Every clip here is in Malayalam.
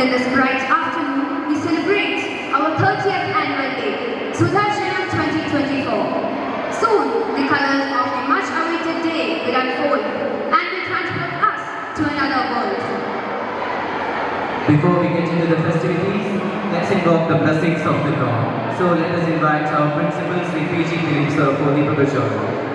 In this bright afternoon, we celebrate our 30th annual day, Sudarshanam 2024. Soon, the colors of the much-awaited day will unfold and will transport us to another world. Before we get into the festivities, let's invoke the blessings of the God. So let us invite our principal, Sri P.G. Dilip sir, for the Prabhupada.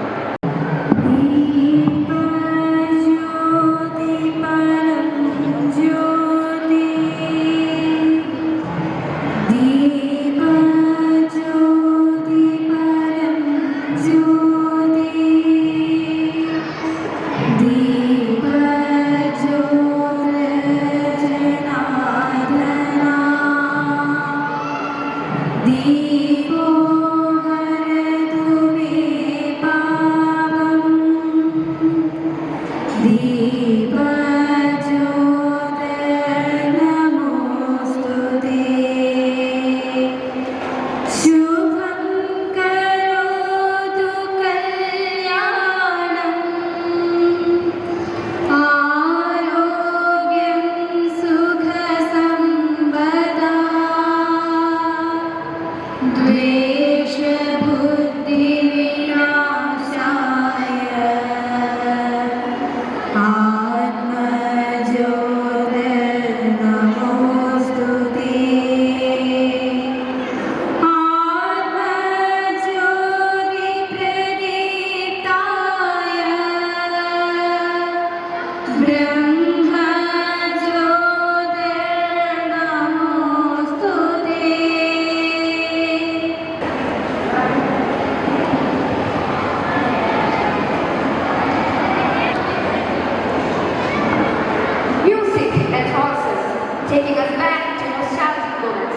Taking us back to nostalgic moments.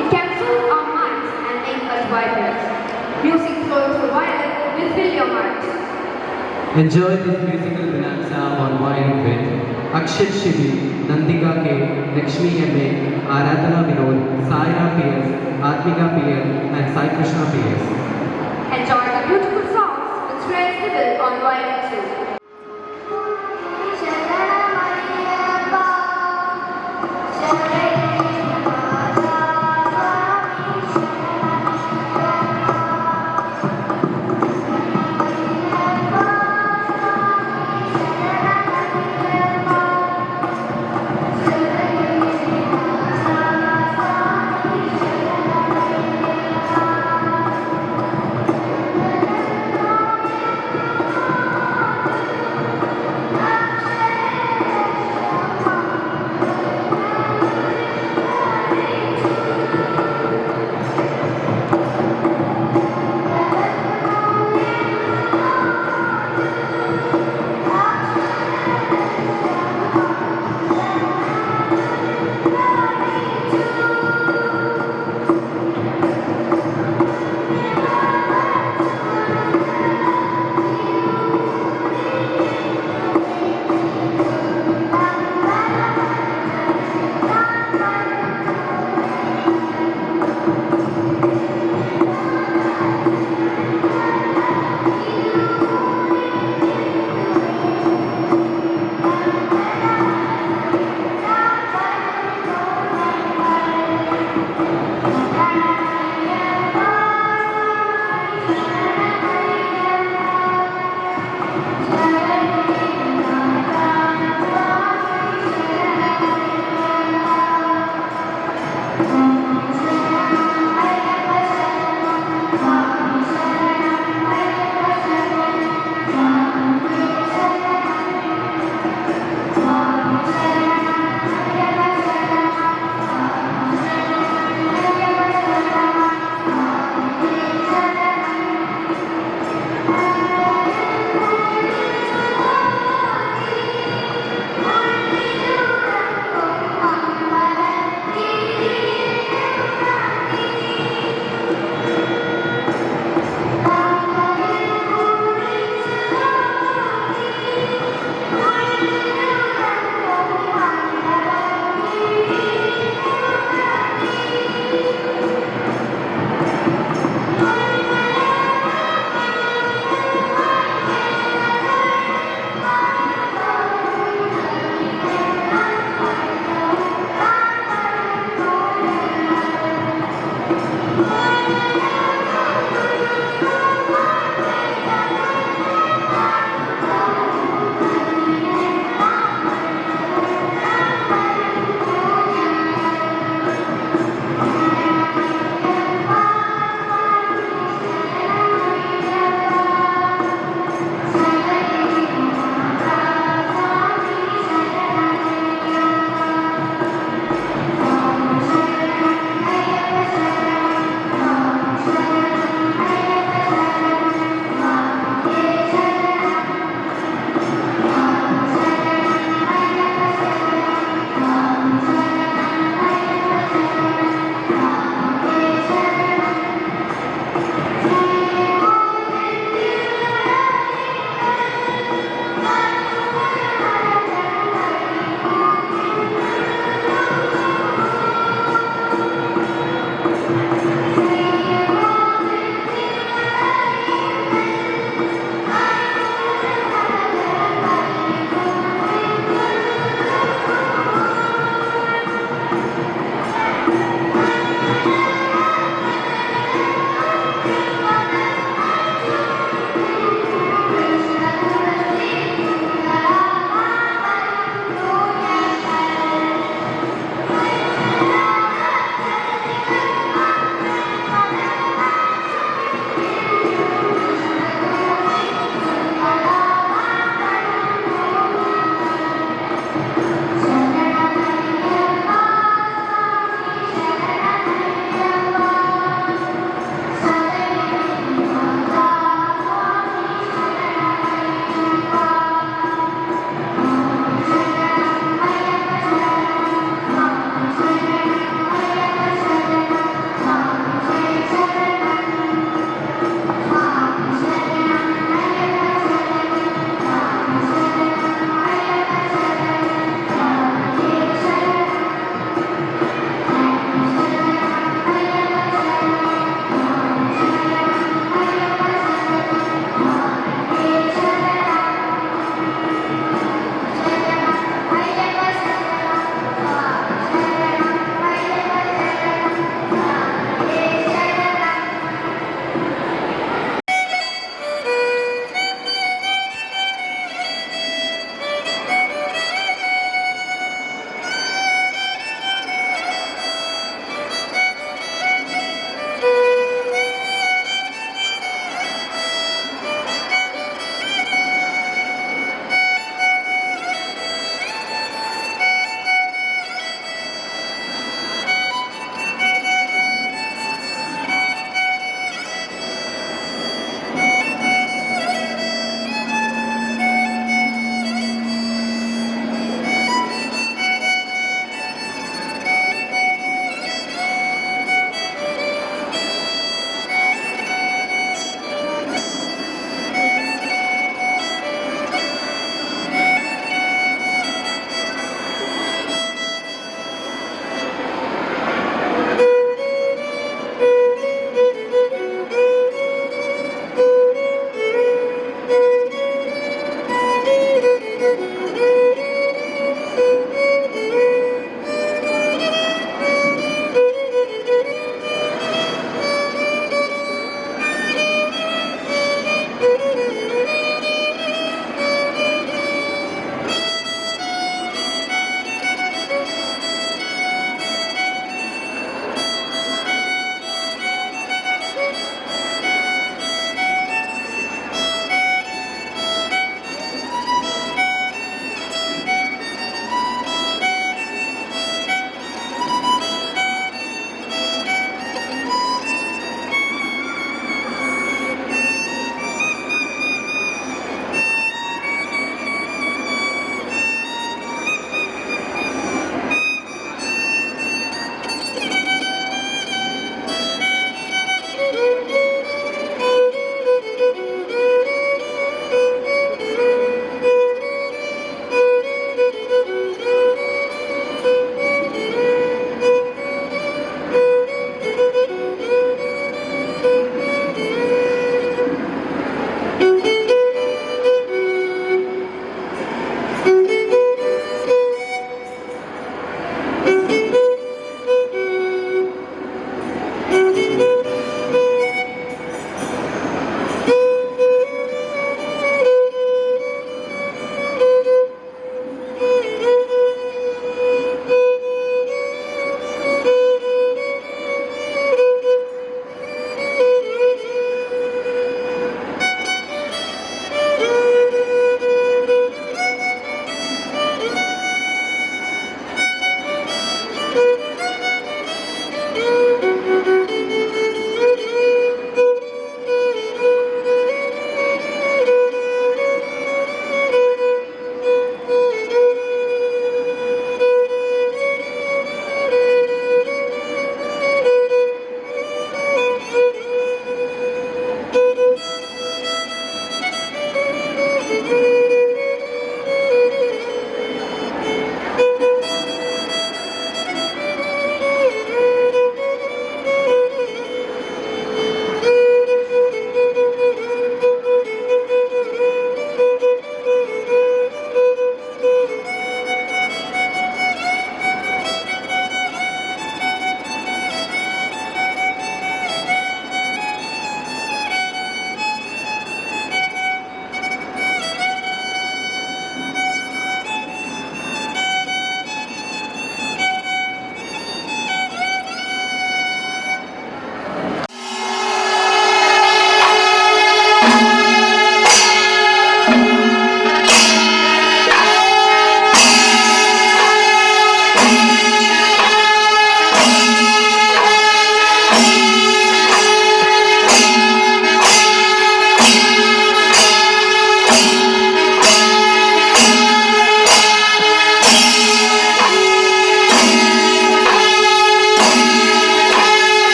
It can fill our minds and make us vibrant. Music flowing through violin will fill your mind. Enjoy this musical bonanza on violin with Akshit Shivi, Nandika K, Lakshmi M.A., Aradhana Vinod, Saira P.S., Atmika P.L. and Sai Krishna P.S. Enjoy the beautiful songs with Shreyas Sibyl on violin too.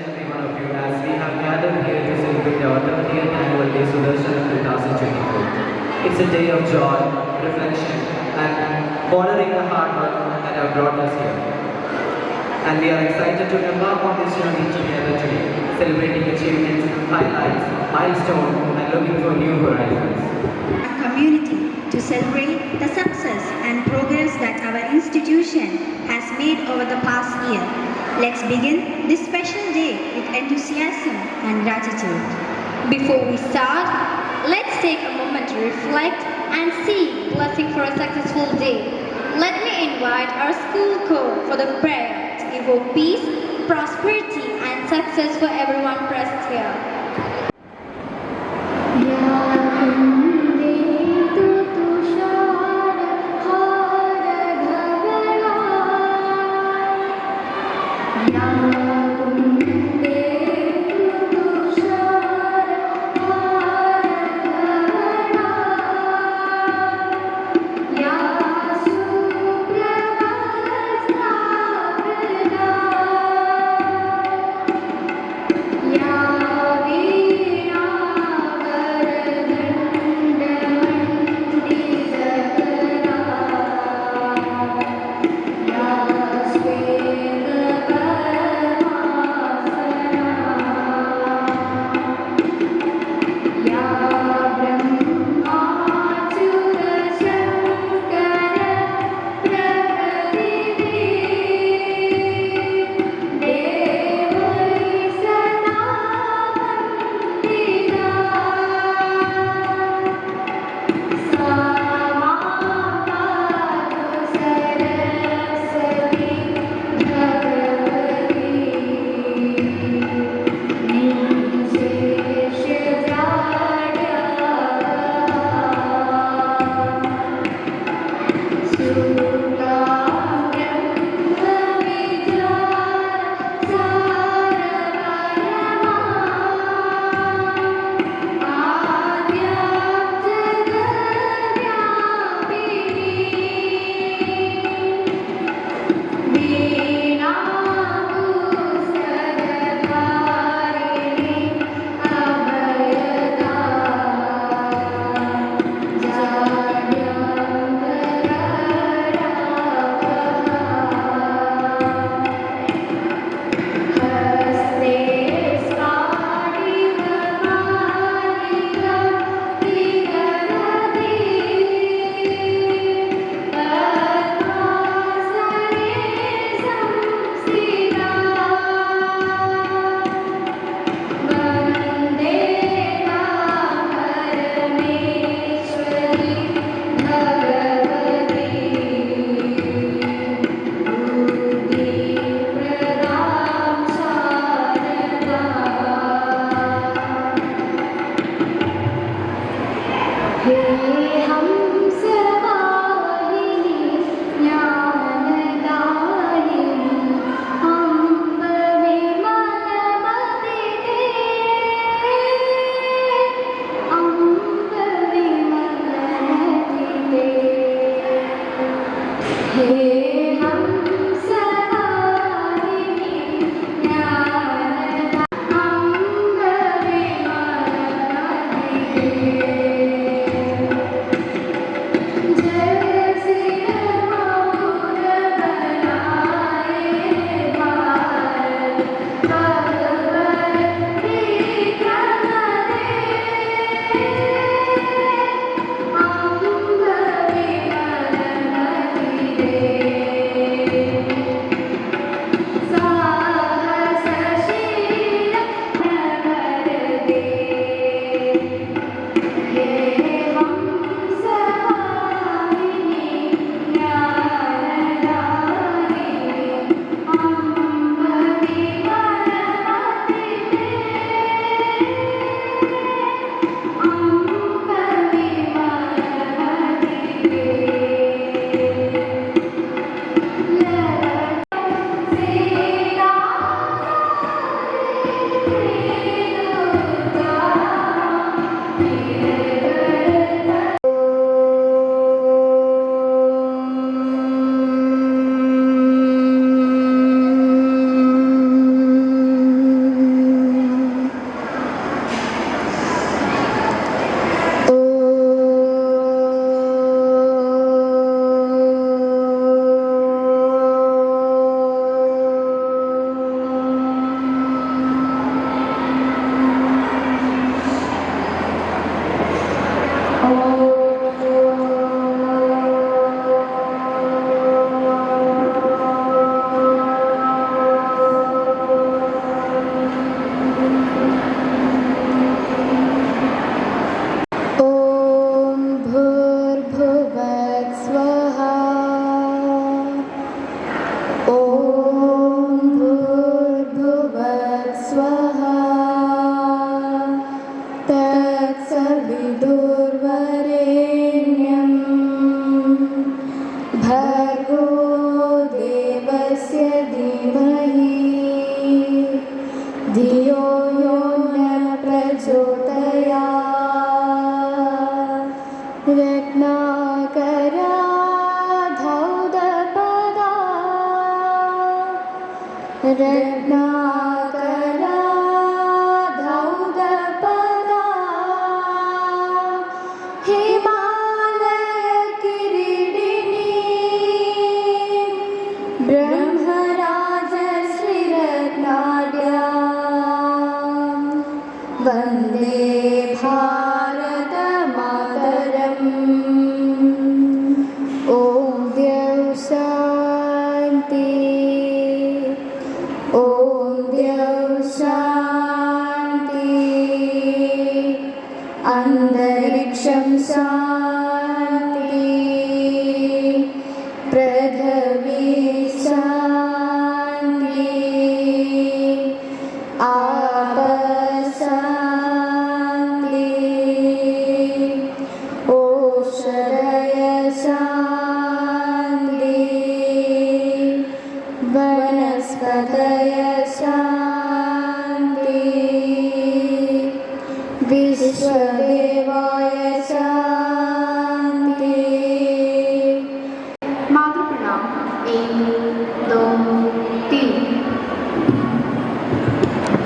every one of you as we have gathered here to celebrate our 30th annual day Sudarshanam 2024. It's a day of joy, reflection, and honoring the hard work that have brought us here. And we are excited to embark on this journey together today, celebrating achievements, highlights, milestones, and looking for new horizons. A community to celebrate the success and progress that our institution has made over the past year. Let's begin this special day with enthusiasm and gratitude. Before we start, let's take a moment to reflect and seek blessing for a successful day. Let me invite our school choir for the prayer to evoke peace, prosperity, and success for everyone present here.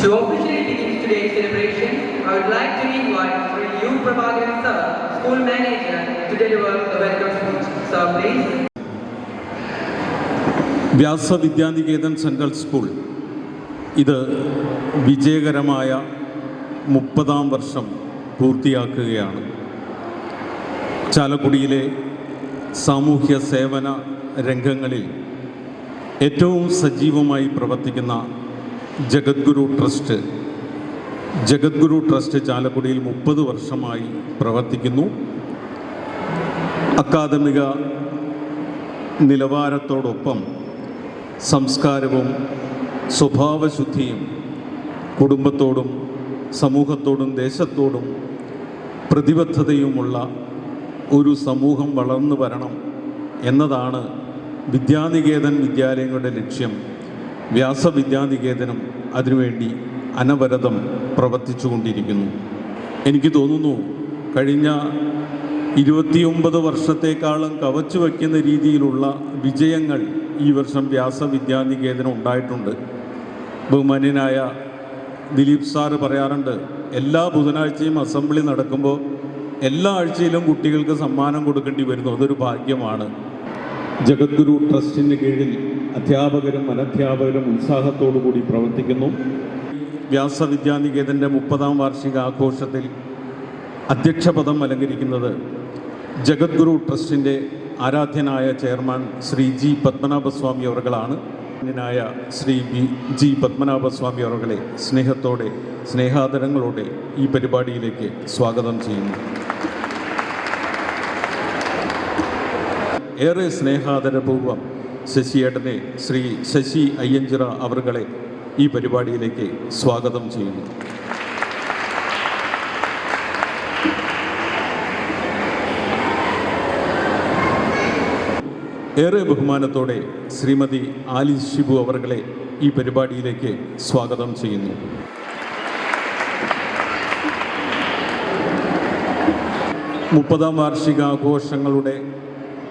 To officially begin today's celebration, I would like to invite Sri U. Prabhakaran Sir, School Manager, to deliver the welcome speech. Sir, please. Vyasa Vidyaniketan central school ഇത് വിജയകരമായ 30-ാം വർഷം പൂർത്തിയാക്കുകയാണ്. ചാലക്കുടിയിലെ സാമൂഹ്യ സേവന രംഗങ്ങളിൽ ഏറ്റവും സജീവമായി പ്രവർത്തിക്കുന്ന ജഗദ്ഗുരു ട്രസ്റ്റ് ചാലക്കുടിയിൽ 30 വർഷമായി പ്രവർത്തിക്കുന്നു. അക്കാദമിക നിലവാരത്തോടൊപ്പം സംസ്കാരവും സ്വഭാവശുദ്ധിയും കുടുംബത്തോടും സമൂഹത്തോടും ദേശത്തോടും പ്രതിബദ്ധതയുമുള്ള ഒരു സമൂഹം വളർന്നു വരണം എന്നതാണ് വിദ്യാനികേതൻ വിദ്യാലയങ്ങളുടെ ലക്ഷ്യം. വ്യാസവിദ്യാനികേതനം അതിനുവേണ്ടി അനവരതം പ്രവർത്തിച്ചുകൊണ്ടിരിക്കുന്നു. എനിക്ക് തോന്നുന്നു കഴിഞ്ഞ 29 വർഷത്തേക്കാളും കവച്ചു വയ്ക്കുന്ന രീതിയിലുള്ള വിജയങ്ങൾ ഈ വർഷം വ്യാസവിദ്യാനികേതനം ഉണ്ടായിട്ടുണ്ട്. ബഹുമാന്യനായ ദിലീപ് സാറ് പറയാറുണ്ട്, എല്ലാ ബുധനാഴ്ചയും അസംബ്ലി നടക്കുമ്പോൾ എല്ലാ ആഴ്ചയിലും കുട്ടികൾക്ക് സമ്മാനം കൊടുക്കേണ്ടി വരുന്നു. അതൊരു ഭാഗ്യമാണ്. ജഗദ്ഗുരു ട്രസ്റ്റിൻ്റെ കീഴിൽ അധ്യാപകരും അനധ്യാപകരും ഉത്സാഹത്തോടു കൂടി പ്രവർത്തിക്കുന്നു. വ്യാസവിദ്യാനികേതൻ്റെ 30-ാം വാർഷിക ആഘോഷത്തിൽ അധ്യക്ഷപദം അലങ്കരിക്കുന്നത് ജഗദ്ഗുരു ട്രസ്റ്റിൻ്റെ ആരാധ്യനായ ചെയർമാൻ ശ്രീ ജി പത്മനാഭസ്വാമി അവർകളാണ്. ശ്രീ ജി പത്മനാഭസ്വാമി അവർകളെ സ്നേഹത്തോടെ സ്നേഹാദരങ്ങളോടെ ഈ പരിപാടിയിലേക്ക് സ്വാഗതം ചെയ്യുന്നു. ഏറെ സ്നേഹാദരപൂർവ്വം ശശിയേട്ടനെ ശ്രീ ശശി അയ്യഞ്ചിറ അവർകളെ ഈ പരിപാടിയിലേക്ക് സ്വാഗതം ചെയ്യുന്നു. ഏറെ ബഹുമാനത്തോടെ ശ്രീമതി ആലിസ് ഷിബു അവർകളെ ഈ പരിപാടിയിലേക്ക് സ്വാഗതം ചെയ്യുന്നു. മുപ്പതാം വാർഷികാഘോഷങ്ങളുടെ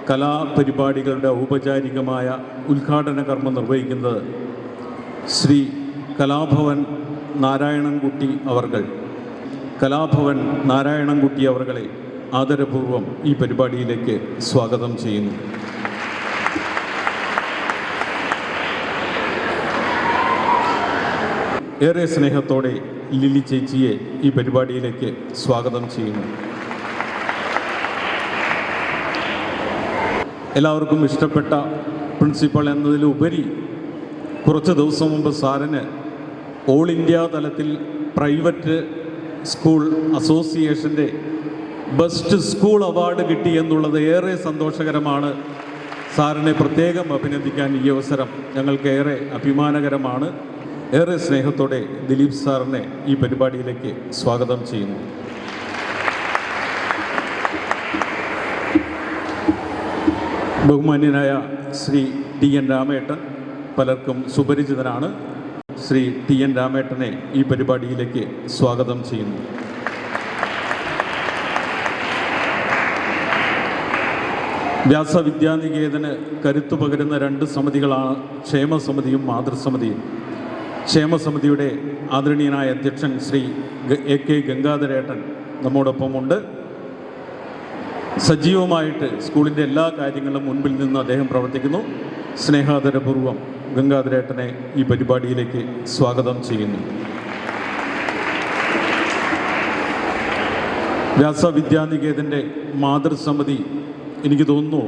കലാപരിപാടികളുടെ ഔപചാരികമായ ഉദ്ഘാടന കർമ്മം നിർവഹിക്കുന്നത് ശ്രീ കലാഭവൻ നാരായണൻകുട്ടി അവർകളെ ആദരപൂർവ്വം ഈ പരിപാടിയിലേക്ക് സ്വാഗതം ചെയ്യുന്നു. ഏറെ സ്നേഹത്തോടെ ലിലി ചേച്ചിയെ ഈ പരിപാടിയിലേക്ക് സ്വാഗതം ചെയ്യുന്നു. എല്ലാവർക്കും ഇഷ്ടപ്പെട്ട പ്രിൻസിപ്പൾ എന്നതിലുപരി കുറച്ച് ദിവസം മുമ്പ് സാറിന് ഓൾ ഇന്ത്യ തലത്തിൽ പ്രൈവറ്റ് സ്കൂൾ അസോസിയേഷൻ്റെ ബെസ്റ്റ് സ്കൂൾ അവാർഡ് കിട്ടി എന്നുള്ളത് ഏറെ സന്തോഷകരമാണ്. സാറിനെ പ്രത്യേകം അഭിനന്ദിക്കാൻ ഈ അവസരം ഞങ്ങൾക്കേറെ അഭിമാനകരമാണ്. ഏറെ സ്നേഹത്തോടെ ദിലീപ് സാറിനെ ഈ പരിപാടിയിലേക്ക് സ്വാഗതം ചെയ്യുന്നു. ബഹുമാന്യനായ ശ്രീ ടി എൻ രാമേട്ടൻ പലർക്കും സുപരിചിതനാണ്. ശ്രീ ടി എൻ രാമേട്ടനെ ഈ പരിപാടിയിലേക്ക് സ്വാഗതം ചെയ്യുന്നു. വ്യാസവിദ്യാനികേതന് കരുത്തു പകരുന്ന 2 സമിതികളാണ് ക്ഷേമസമിതിയും മാതൃസമിതിയും. ക്ഷേമസമിതിയുടെ ആദരണീയനായ അധ്യക്ഷൻ ശ്രീ AK ഗംഗാധരേട്ടൻ നമ്മോടൊപ്പമുണ്ട്. സജീവമായിട്ട് സ്കൂളിൻ്റെ എല്ലാ കാര്യങ്ങളും മുൻപിൽ നിന്ന് അദ്ദേഹം പ്രവർത്തിക്കുന്നു. സ്നേഹാദരപൂർവ്വം ഗംഗാധരേട്ടനെ ഈ പരിപാടിയിലേക്ക് സ്വാഗതം ചെയ്യുന്നു. വ്യാസവിദ്യാനികേതൻ്റെ മാതൃസമിതി എനിക്ക് തോന്നുന്നു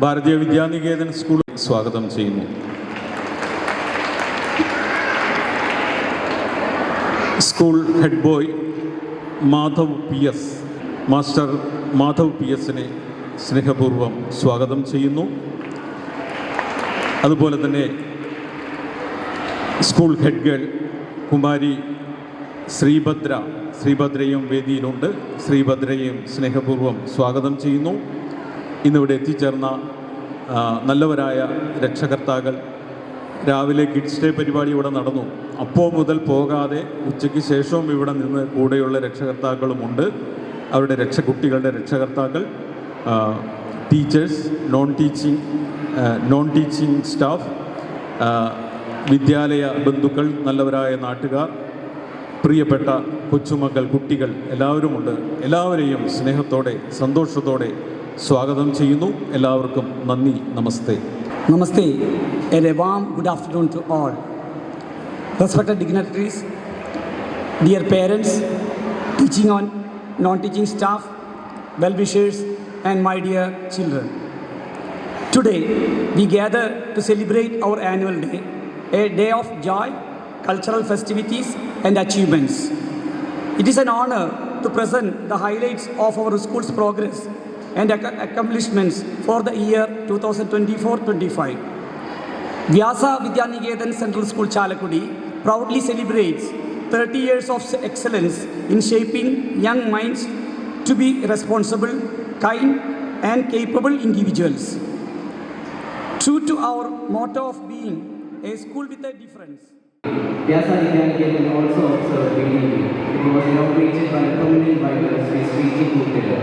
ഭാരതീയ വിദ്യാനികേതൻ സ്കൂൾ സ്വാഗതം ചെയ്യുന്നു. School head boy Madhav PS, master Madhav PSനെ സ്നേഹപൂർവ്വം സ്വാഗതം ചെയ്യുന്നു. അതുപോലെ തന്നെ സ്കൂൾ ഹെഡ് ഗേൾ കുമാരി ശ്രീഭദ്രയും വേദിയിലുണ്ട്. ശ്രീഭദ്രയും സ്നേഹപൂർവ്വം സ്വാഗതം ചെയ്യുന്നു. ഇന്നിവിടെ എത്തിച്ചേർന്ന നല്ലവരായ രക്ഷകർത്താക്കൾ, രാവിലെ കിഡ്സ് ഡേ പരിപാടി ഇവിടെ നടന്നു. അപ്പോൾ മുതൽ പോകാതെ ഉച്ചയ്ക്ക് ശേഷവും ഇവിടെ നിന്ന് കൂടെയുള്ള രക്ഷകർത്താക്കളുമുണ്ട്. അവരുടെ കുട്ടികളുടെ രക്ഷകർത്താക്കൾ, ടീച്ചേഴ്സ്, നോൺ ടീച്ചിങ് സ്റ്റാഫ്, വിദ്യാലയ ബന്ധുക്കൾ, നല്ലവരായ നാട്ടുകാർ, പ്രിയപ്പെട്ട കൊച്ചുമക്കൾ, കുട്ടികൾ എല്ലാവരുമുണ്ട്. എല്ലാവരെയും സ്നേഹത്തോടെ സന്തോഷത്തോടെ സ്വാഗതം ചെയ്യുന്നു. എല്ലാവർക്കും നന്ദി. നമസ്തേ. Namaste, and a warm good afternoon to all. Respected dignitaries, dear parents, teaching and non-teaching staff, well-wishers, and my dear children. Today, we gather to celebrate our annual day, a day of joy, cultural festivities, and achievements. It is an honor to present the highlights of our school's progress and accomplishments for the year 2024-25. Vyasa Vidyanigetan Central School Chalakudi proudly celebrates 30 years of excellence in shaping young minds to be responsible, kind, and capable individuals. True to our motto of being a school with a difference. Vyasa Vidyanigetan also observed dignity. It was inaugurated by a prominent writer, Sri Sriji Kuttila.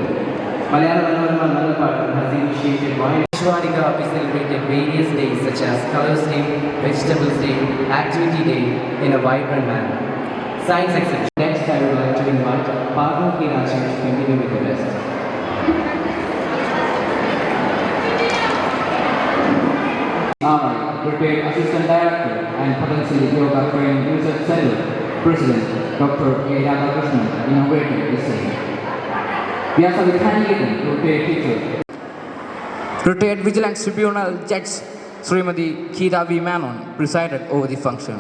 Malayalam Manorama Nalapatam has initiated wide Shwarika. We celebrated various days such as Colors Day, Vegetables Day, Activity Day in a vibrant manner. Science exhibition. Next, I would like to invite Parno Kirachi to continue with the rest. Prepared Assistant Director and potentially Yoga Train Research Center President Dr. A. Radhakrishnan inaugurated this same. Vyasa Vidyanigetan prepared teacher. Retired Vigilance Tribunal Judge Srimati Keeta V. Menon presided over the function.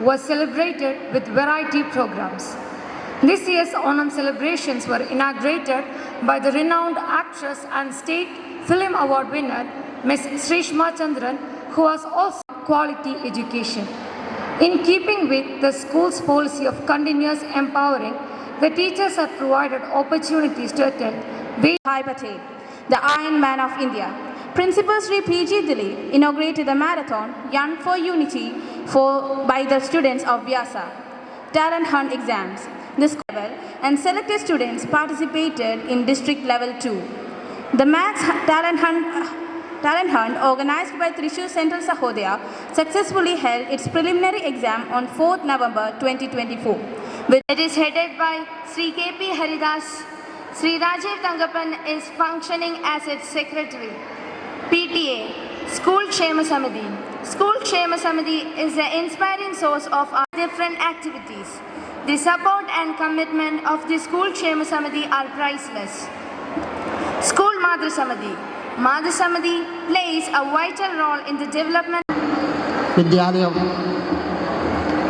Was celebrated with variety programs. This year's Onam celebrations were inaugurated by the renowned actress and State Film Award winner Ms. Shrishma Chandran, who was also quality education. In keeping with the school's policy of continuous empowering, the teachers have provided opportunities to attend. Bhai Patel, the Iron Man of India. Principal Sri P.G. Dilip inaugurated the marathon Young for Unity by the students of Vyasa. Talent Hunt exams. The school level and selected students participated in district level 2. The Maths Talent Hunt organized by Thrissur Central Sahodaya successfully held its preliminary exam on 4th November 2024. It is headed by Sri K.P. Haridas. Sri Rajiv Tangapan is functioning as its secretary. PTA, School Kshema Samiti. School Kshema Samiti is the inspiring source of our different activities. The support and commitment of the School Kshema Samiti are priceless. School Madhur Samiti. Madhur Samiti plays a vital role in the development. വിദ്യാലയം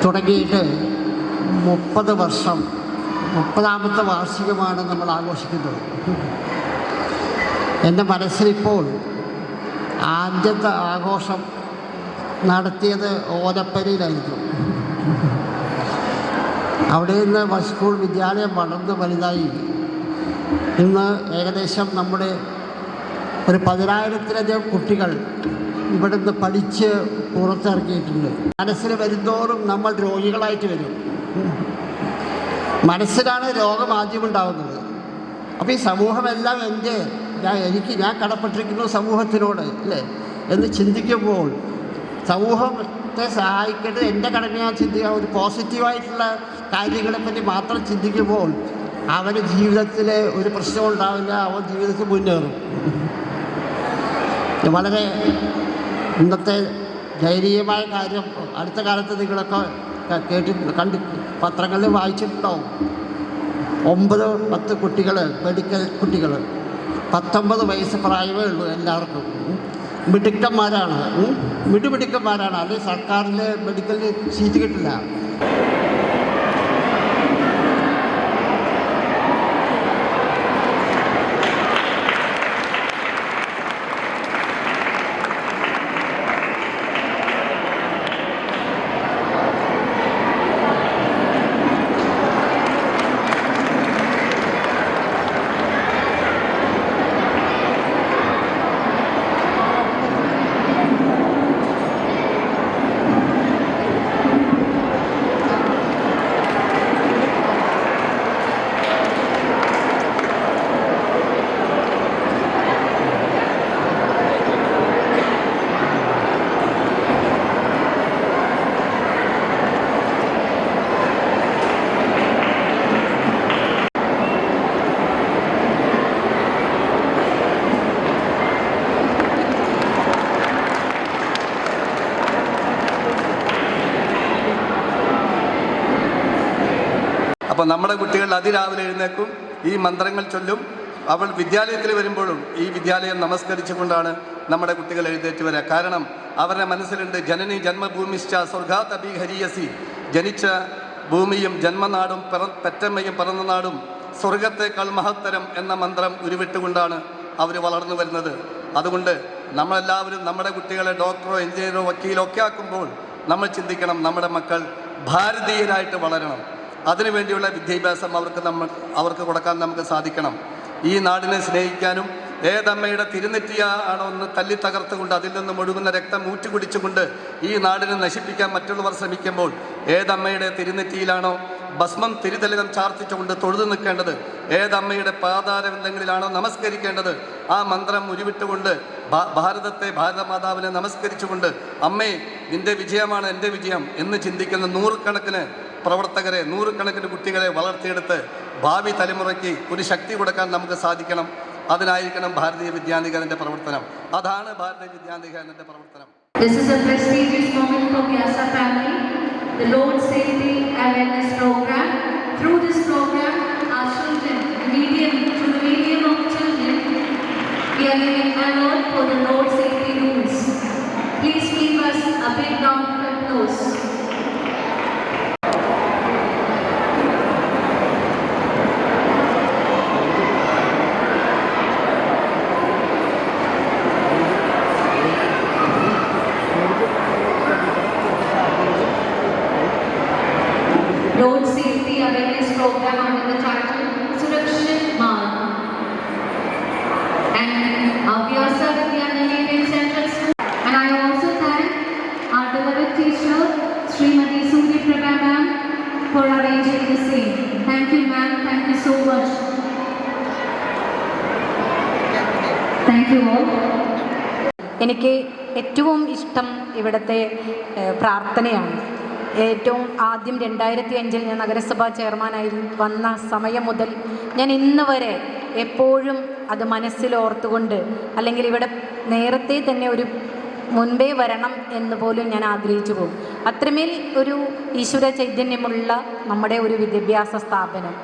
തുടങ്ങിയിട്ട് 30 വർഷം, 30ാമത്തെ വാർഷികമാണ് നമ്മൾ ആഘോഷിക്കുന്നത്. എൻ്റെ മനസ്സിലിപ്പോൾ ആദ്യത്തെ ആഘോഷം നടത്തിയത് ഓലപ്പരയിലായിരിക്കും. അവിടെ നിന്ന് സ്കൂൾ വിദ്യാലയം വളർന്ന് വലുതായി ഇന്ന് ഏകദേശം നമ്മുടെ ഒരു 10,000-ലധികം കുട്ടികൾ ഇവിടെ നിന്ന് പഠിച്ച് പുറത്തിറക്കിയിട്ടുണ്ട്. മനസ്സിൽ വരുന്തോറും നമ്മൾ രോഗികളായിട്ട് വരും. മനസ്സിലാണ് രോഗം ആദ്യമുണ്ടാകുന്നത്. അപ്പോൾ ഈ സമൂഹമെല്ലാം ഞാൻ കടപ്പെട്ടിരിക്കുന്നു സമൂഹത്തിനോട് അല്ലേ എന്ന് ചിന്തിക്കുമ്പോൾ സമൂഹത്തെ സഹായിക്കേണ്ടത് എൻ്റെ കടമയാണ് ചിന്തിക്കുക. ഒരു പോസിറ്റീവായിട്ടുള്ള കാര്യങ്ങളെപ്പറ്റി മാത്രം ചിന്തിക്കുമ്പോൾ അവന് ജീവിതത്തിൽ ഒരു പ്രശ്നം ഉണ്ടാവില്ല, അവൻ ജീവിതത്തിൽ മുന്നേറും. വളരെ ഇന്നത്തെ ദയനീയമായ കാര്യം അടുത്ത കാലത്ത് നിങ്ങളൊക്കെ കണ്ട് പത്രങ്ങളിൽ വായിച്ചിട്ടുണ്ടാവും. 9-10 കുട്ടികൾ, മെഡിക്കൽ കുട്ടികൾ, 19 വയസ്സ് പ്രായമേ ഉള്ളൂ എല്ലാവർക്കും. മിടുക്കന്മാരാണ്, മിടുമിടുക്കന്മാരാണ്. അല്ലെങ്കിൽ സർക്കാരിൻ്റെ മെഡിക്കലിന് സീറ്റ് കിട്ടില്ല. അപ്പോൾ നമ്മുടെ കുട്ടികൾ അതിരാവിലെ എഴുന്നേക്കും, ഈ മന്ത്രങ്ങൾ ചൊല്ലും. അവൾ വിദ്യാലയത്തിൽ വരുമ്പോഴും ഈ വിദ്യാലയം നമസ്കരിച്ചുകൊണ്ടാണ് നമ്മുടെ കുട്ടികൾ എഴുന്നേറ്റ് വരിക. കാരണം അവരുടെ മനസ്സിലുണ്ട് ജനനി ജന്മഭൂമിശ്ച സ്വർഗാത് അഭിഹരിയസി, ജനിച്ച ഭൂമിയും ജന്മനാടും പെറ്റമ്മയും പിറന്ന നാടും സ്വർഗത്തേക്കാൾ മഹത്തരം എന്ന മന്ത്രം ഉരുവിട്ടുകൊണ്ടാണ് അവർ വളർന്നു വരുന്നത്. അതുകൊണ്ട് നമ്മളെല്ലാവരും നമ്മുടെ കുട്ടികളെ ഡോക്ടറോ എഞ്ചിനീയറോ വക്കീലോ ഒക്കെ ആക്കുമ്പോൾ നമ്മൾ ചിന്തിക്കണം, നമ്മുടെ മക്കൾ ഭാരതീയരായിട്ട് വളരണം. അതിനുവേണ്ടിയുള്ള വിദ്യാഭ്യാസം അവർക്ക് കൊടുക്കാൻ നമുക്ക് സാധിക്കണം. ഈ നാടിനെ സ്നേഹിക്കാനും ഏതമ്മയുടെ തിരുനെറ്റിയാണോ ഒന്ന് തല്ലി തകർത്തുകൊണ്ട് അതിൽ നിന്നും ഒഴുകുന്ന രക്തം ഊറ്റുകുടിച്ചുകൊണ്ട് ഈ നാടിനെ നശിപ്പിക്കാൻ മറ്റുള്ളവർ ശ്രമിക്കുമ്പോൾ ഏതമ്മയുടെ തിരുനെറ്റിയിലാണോ ഭസ്മം തിരുതലികം ചാർത്തിച്ചുകൊണ്ട് തൊഴുതു നിൽക്കേണ്ടത്, ഏതമ്മയുടെ പാതാരവിന്ദങ്ങളിലാണോ നമസ്കരിക്കേണ്ടത്, ആ മന്ത്രം ഉരുവിട്ടുകൊണ്ട് ഭാരതത്തെ, ഭാരതമാതാവിനെ നമസ്കരിച്ചുകൊണ്ട് അമ്മേ നിന്റെ വിജയമാണ് എൻ്റെ വിജയം എന്ന് ചിന്തിക്കുന്ന നൂറുകണക്കിന് പ്രവർത്തകരെ, നൂറുകണക്കിന് കുട്ടികളെ വളർത്തിയെടുത്ത് ഭാവി തലമുറയ്ക്ക് ഒരു ശക്തി കൊടുക്കാൻ നമുക്ക് സാധിക്കണം. അതിനായിരിക്കണം ഭാരതീയ വിദ്യാനികേതന്റെ പ്രവർത്തനം. അതാണ് ഭാരതീയ വിദ്യാനികേതന്റെ പ്രവർത്തനം. This is a prestigious moment for Vyasa family. The Lord Safety Awareness Program. Through this program, our children, through the medium of children, we are giving award for the Lord Safety rules. Please give us a big round of applause. Road Safety Awareness Program under the title Surakshit Marg. And Vyasa Vidyaniketan Central School. And I also thank our beloved teacher, Srimati Suri Prabha ma'am, for arranging the same. Thank you ma'am, thank you so much. Thank you all. എനിക്ക് ഏറ്റവും ഇഷ്ടം ഇവിടുത്തെ പ്രാർത്ഥനയാണ്. ഏറ്റവും ആദ്യം 2005 ഞാൻ നഗരസഭാ ചെയർമാനായി വന്ന സമയം മുതൽ ഞാൻ ഇന്ന് വരെ എപ്പോഴും അത് മനസ്സിലോർത്തുകൊണ്ട്, അല്ലെങ്കിൽ ഇവിടെ നേരത്തെ തന്നെ ഒരു മുൻപേ വരണം എന്ന് പോലും ഞാൻ ആഗ്രഹിച്ചു പോകും. അത്രമേൽ ഒരു ഈശ്വര ചൈതന്യമുള്ള നമ്മുടെ ഒരു വിദ്യാഭ്യാസ സ്ഥാപനം,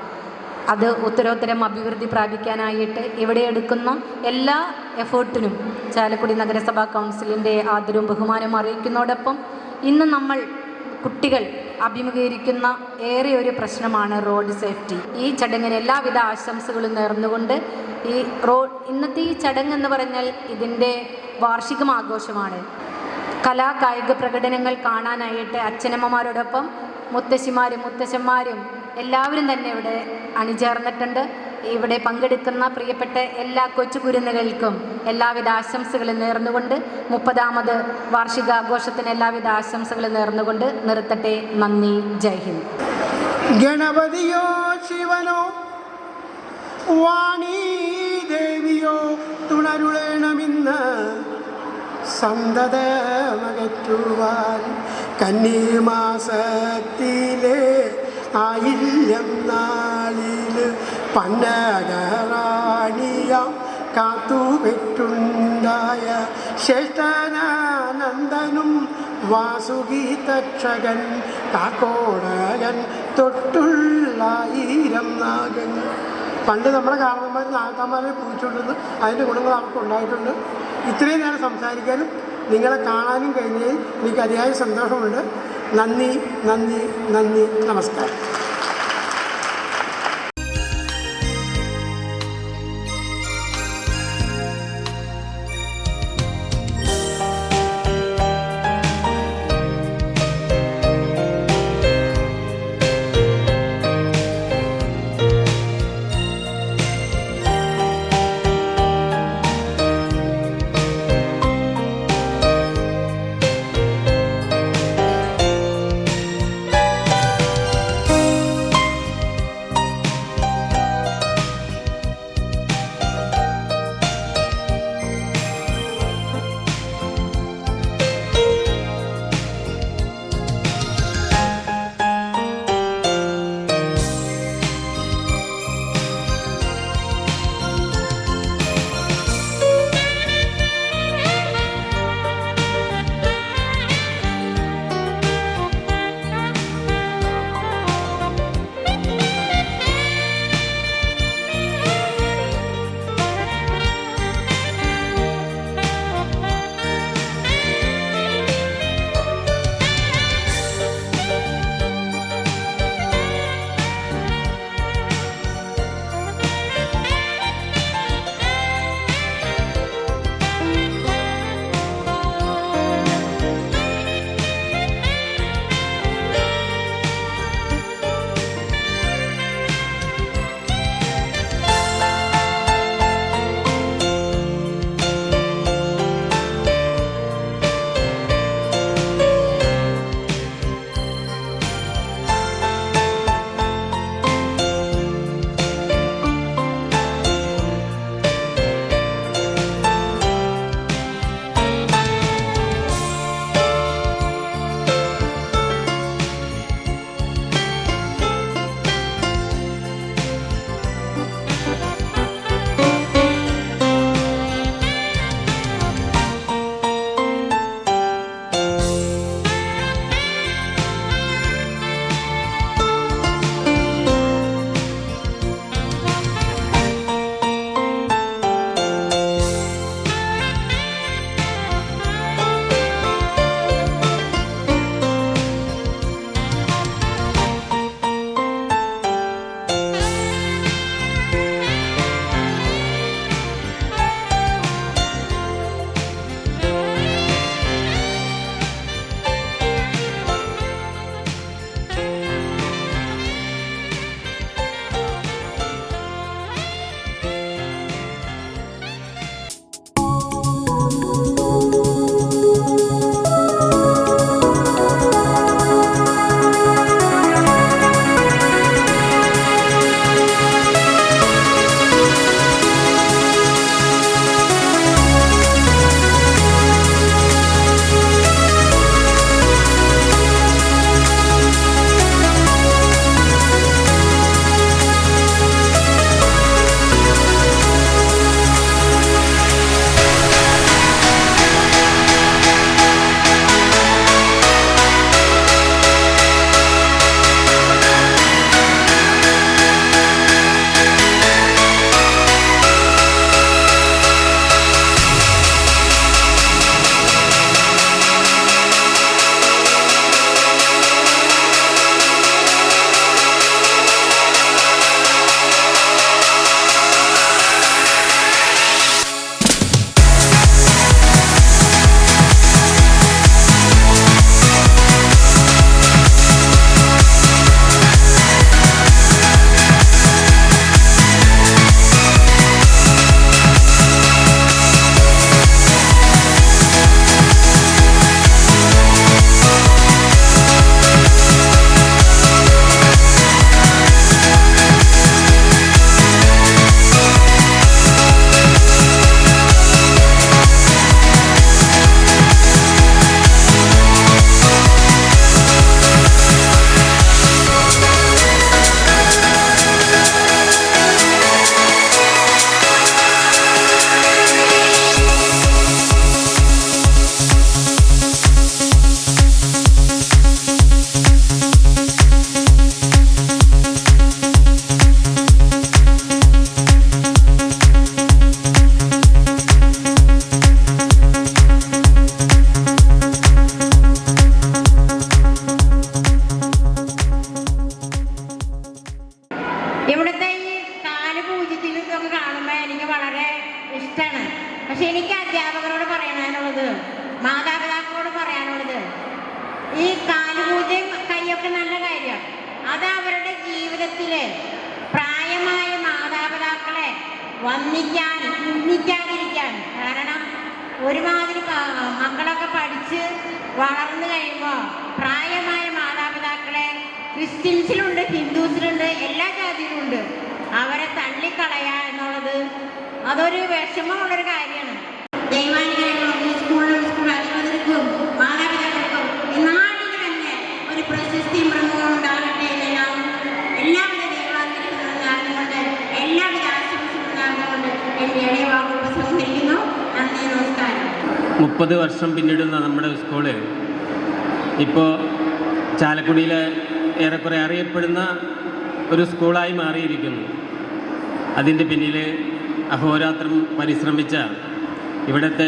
അത് ഉത്തരോത്തരം അഭിവൃദ്ധി പ്രാപിക്കാനായിട്ട് ഇവിടെ എടുക്കുന്ന എല്ലാ എഫേർട്ടിനും ചാലക്കുടി നഗരസഭാ കൗൺസിലിൻ്റെ ആദരവും ബഹുമാനവും അറിയിക്കുന്നതോടൊപ്പം ഇന്ന് നമ്മൾ കുട്ടികൾ അഭിമുഖീകരിക്കുന്ന ഏറെ ഒരു പ്രശ്നമാണ് റോഡ് സേഫ്റ്റി. ഈ ചടങ്ങിന് എല്ലാവിധ ആശംസകളും നേർന്നുകൊണ്ട് ഇന്നത്തെ ഈ ചടങ്ങ് എന്ന് പറഞ്ഞാൽ ഇതിൻ്റെ വാർഷികം ആഘോഷമാണ്. കലാ കായിക പ്രകടനങ്ങൾ കാണാനായിട്ട് അച്ഛനമ്മമാരോടൊപ്പം മുത്തശ്ശിമാരും മുത്തശ്ശന്മാരും എല്ലാവരും തന്നെ ഇവിടെ അണിചേർന്നിട്ടുണ്ട്. ഇവിടെ പങ്കെടുക്കുന്ന പ്രിയപ്പെട്ട എല്ലാ കൊച്ചുകുരുന്നുകൾക്കും എല്ലാവിധ ആശംസകളും നേർന്നുകൊണ്ട് 30ാമത് വാർഷികാഘോഷത്തിന് എല്ലാവിധ ആശംസകളും നേർന്നുകൊണ്ട് നിർത്തട്ടെ. നന്ദി. ജയ് ഹിന്ദ്. ഗണപതിയോ ശിവനോ വാണീ ദേവിയോ തുണരുളേണമെന്ന് സന്തതമകറ്റുവാൻ കന്നിമാസത്തിലെ ആയില്യം നാളിൽ പന്നകറാണിയാം കാത്തുപെട്ടുണ്ടായ ശ്രേഷ്ഠനാനന്ദനും വാസുകി തക്ഷകൻ കാക്കോടകൻ തൊട്ടുള്ളായിരം നാഗങ്ങൾ. പണ്ട് നമ്മുടെ കാരണന്മാർ നാഗന്മാരെ പൂജിച്ചുകൊണ്ടിരുന്നു. അതിൻ്റെ ഗുണങ്ങൾ അവർക്ക് ഉണ്ടായിട്ടുണ്ട്. ഇത്രയും നേരം സംസാരിക്കാനും നിങ്ങളെ കാണാനും കഴിഞ്ഞതിൽ എനിക്ക് അതിയായ സന്തോഷമുണ്ട്. നന്ദി, നന്ദി, നന്ദി. നമസ്കാരം. പക്ഷെ എനിക്ക് അധ്യാപകരോട് പറയാനുള്ളത്, മാതാപിതാക്കളോട് പറയാനുള്ളത്, ഈ കാലുപൂജയും കൈയൊക്കെ നല്ല കാര്യമാണ്. അത് അവരുടെ ജീവിതത്തിൽ പ്രായമായ മാതാപിതാക്കളെ വന്ദിക്കാതിരിക്കാൻ. കാരണം ഒരുമാതിരി മക്കളൊക്കെ പഠിച്ച് വളർന്നു കഴിയുമ്പോൾ പ്രായമായ മാതാപിതാക്കളെ ക്രിസ്ത്യൻസിലുണ്ട്, ഹിന്ദുസിലുണ്ട്, എല്ലാ ജാതിയിലുമുണ്ട്. അവരെ തള്ളിക്കളയുക എന്നുള്ളത് അതൊരു വിഷമമുള്ളൊരു കാര്യമാണ്. ദൈവാനുഗ്രഹങ്ങളും ഈ സ്കൂളിലും സ്കൂൾ അധികൃതർക്കും മാതാപിതാക്കൾക്കും ഈ നാടിന് തന്നെ ഒരു പ്രശസ്തിയും പ്രമുഖവും ഉണ്ടാകട്ടെ എന്നെല്ലാം എല്ലാവിധ ദൈവാനുഗ്രഹങ്ങളും നേർന്നുകൊണ്ട് എല്ലാവിധ ആശംസകളും നേർന്നുകൊണ്ട് എൻ്റെ ഇളയ വാക്കുകൾ സംഹരിക്കുന്നു. നന്ദി, നമസ്കാരം. 30 വർഷം പിന്നിടുന്ന നമ്മുടെ സ്കൂള് ഇപ്പോൾ ചാലക്കുടിയിലെ ഏറെക്കുറെ അറിയപ്പെടുന്ന ഒരു സ്കൂളായി മാറിയിരിക്കുന്നു. അതിൻ്റെ പിന്നിൽ അഹോരാത്രം പരിശ്രമിച്ച ഇവിടുത്തെ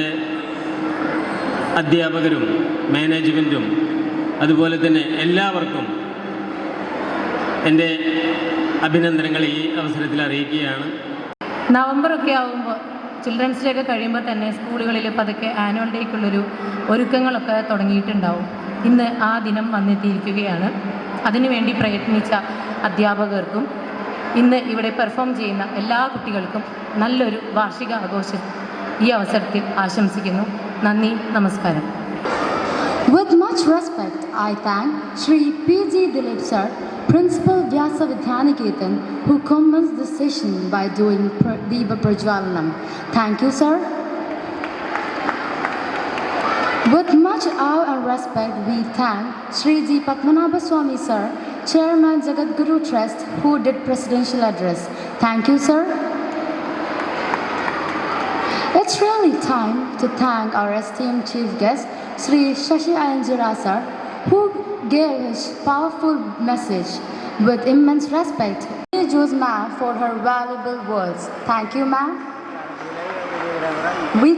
അധ്യാപകരും മാനേജ്മെൻറ്റും അതുപോലെ തന്നെ എല്ലാവർക്കും എൻ്റെ അഭിനന്ദനങ്ങൾ ഈ അവസരത്തിൽ അറിയിക്കുകയാണ്. നവംബറൊക്കെ ആകുമ്പോൾ ചിൽഡ്രൻസ് ഡേ ഒക്കെ കഴിയുമ്പോൾ തന്നെ സ്കൂളുകളിൽ പതുക്കെ ആനുവൽ ഡേക്കുള്ളൊരു ഒരുക്കങ്ങളൊക്കെ തുടങ്ങിയിട്ടുണ്ടാവും. ഇന്ന് ആ ദിനം വന്നെത്തിയിരിക്കുകയാണ്. അതിനുവേണ്ടി പ്രയത്നിച്ച അധ്യാപകർക്കും ഇന്ന് ഇവിടെ പെർഫോം ചെയ്യുന്ന എല്ലാ കുട്ടികൾക്കും നല്ലൊരു വാർഷിക ആഘോഷം ഈ അവസരത്തിൽ ആശംസിക്കുന്നു. നന്ദി, നമസ്കാരം. With much respect, I thank Shri P.G. Dilip Sir, Principal Vyasa Vidyaniketan, who commenced this session by doing Deepa Prajwalanam. Thank you, sir. With much awe and respect, we thank Shri G. Padmanabha Swami Sir, Chairman Jagadguru Trust, who did Presidential Address. Thank you, sir. It's really time to thank our esteemed Chief Guest, Sri Shashi Ayanjara Sir, who gave his powerful message. With immense respect, we choose ma'am for her valuable words. Thank you, ma'am. We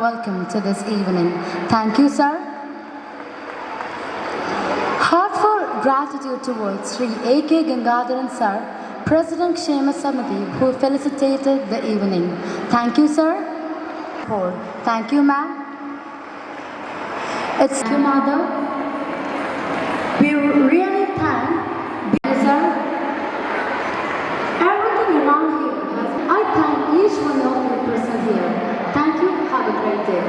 welcome to this evening. Thank you, sir. Heartfelt gratitude towards Sri A.K. Gangadharan Sir, President Kshema Samiti, who felicitated the evening. Thank you, sir. Thank you, ma'am. It's you, mother. We really thank you, sir. Everything around here I thank each one of you present here. Thank you. Have a great day.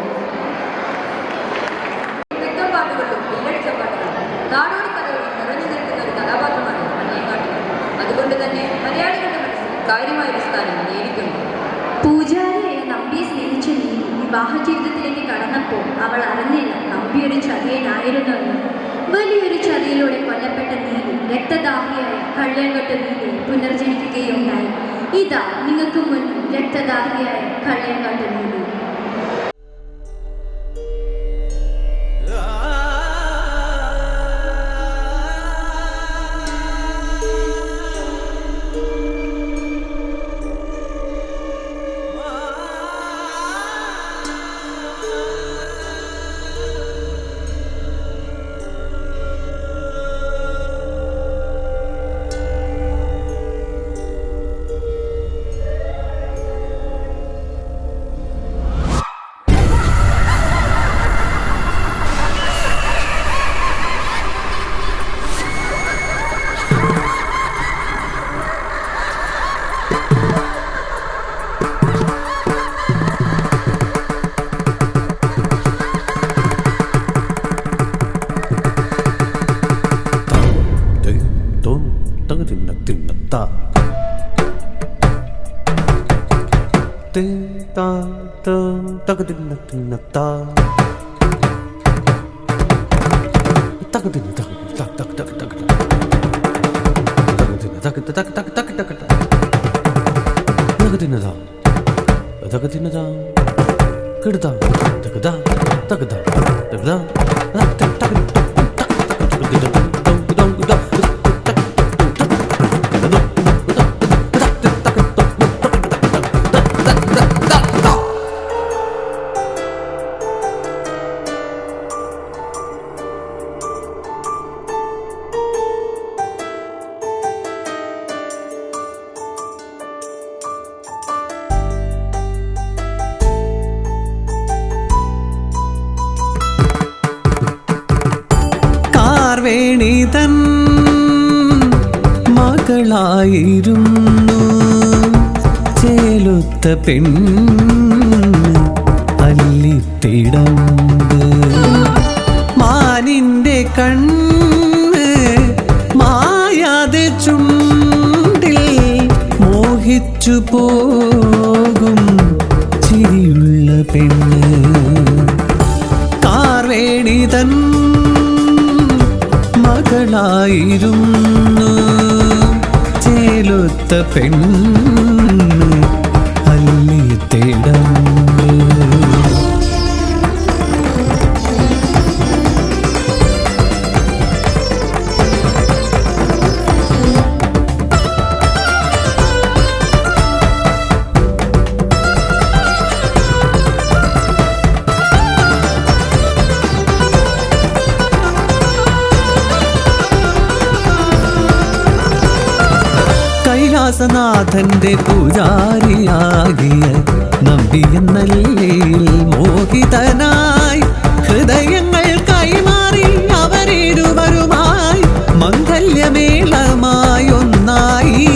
പാട്ടുകളും ഈരടിച്ച പാട്ടുകളും നാടോടി കഥകളും നിറഞ്ഞു നിൽക്കുന്ന ഒരു കഥാപാത്രമാണ് മഞ്ഞേക്കാട്ടുകൾ. അതുകൊണ്ട് തന്നെ മലയാളികളുടെ മനസ്സിൽ കാര്യമായൊരു സ്ഥാനം നേടിയിട്ടുണ്ട്. പൂജാരിയായ നമ്പിയെ സ്നേഹിച്ച നീലി വിവാഹ ജീവിതത്തിലേക്ക് കടന്നപ്പോൾ അവൾ അറിഞ്ഞില്ല നമ്പിയൊരു ചതിയനായിരുന്നെന്ന്. വലിയൊരു ചതിയിലൂടെ കൊല്ലപ്പെട്ട നീലി രക്തദാഹിയായ കള്ളിയങ്കട്ട് നീലിയെ പുനർജനിക്കുകയുണ്ടായി. ഇതാ നിങ്ങൾക്ക് മുന്നിൽ രക്തദാഹിയായ കള്ളിയങ്കട്ട് നീലി. കാർവേണി തൻ മകളായിരുന്നു ചേലുത്ത പെണ്ണ് അല്ലിത്തിടമ്പ് മാനിന്റെ കണ്ണ് മായാതെ ചുണ്ടിൽ മോഹിച്ചു പോകും ചിരിയുള്ള പെണ്ണ് കാർവേണി തൻ മകളായിരുന്നു ചേലുത്ത പെണ്ണ് അല്ലിത്തിടമ്പ് കൈലാസനാഥന്റെ പൂജാരിയാകിയ നമ്പിയെന്നല്ലേൽ മോഹിതനായി ഹൃദയങ്ങൾ കൈമാറി അവരിരുവരുമായി മംഗല്യമേളമായി ഒന്നായി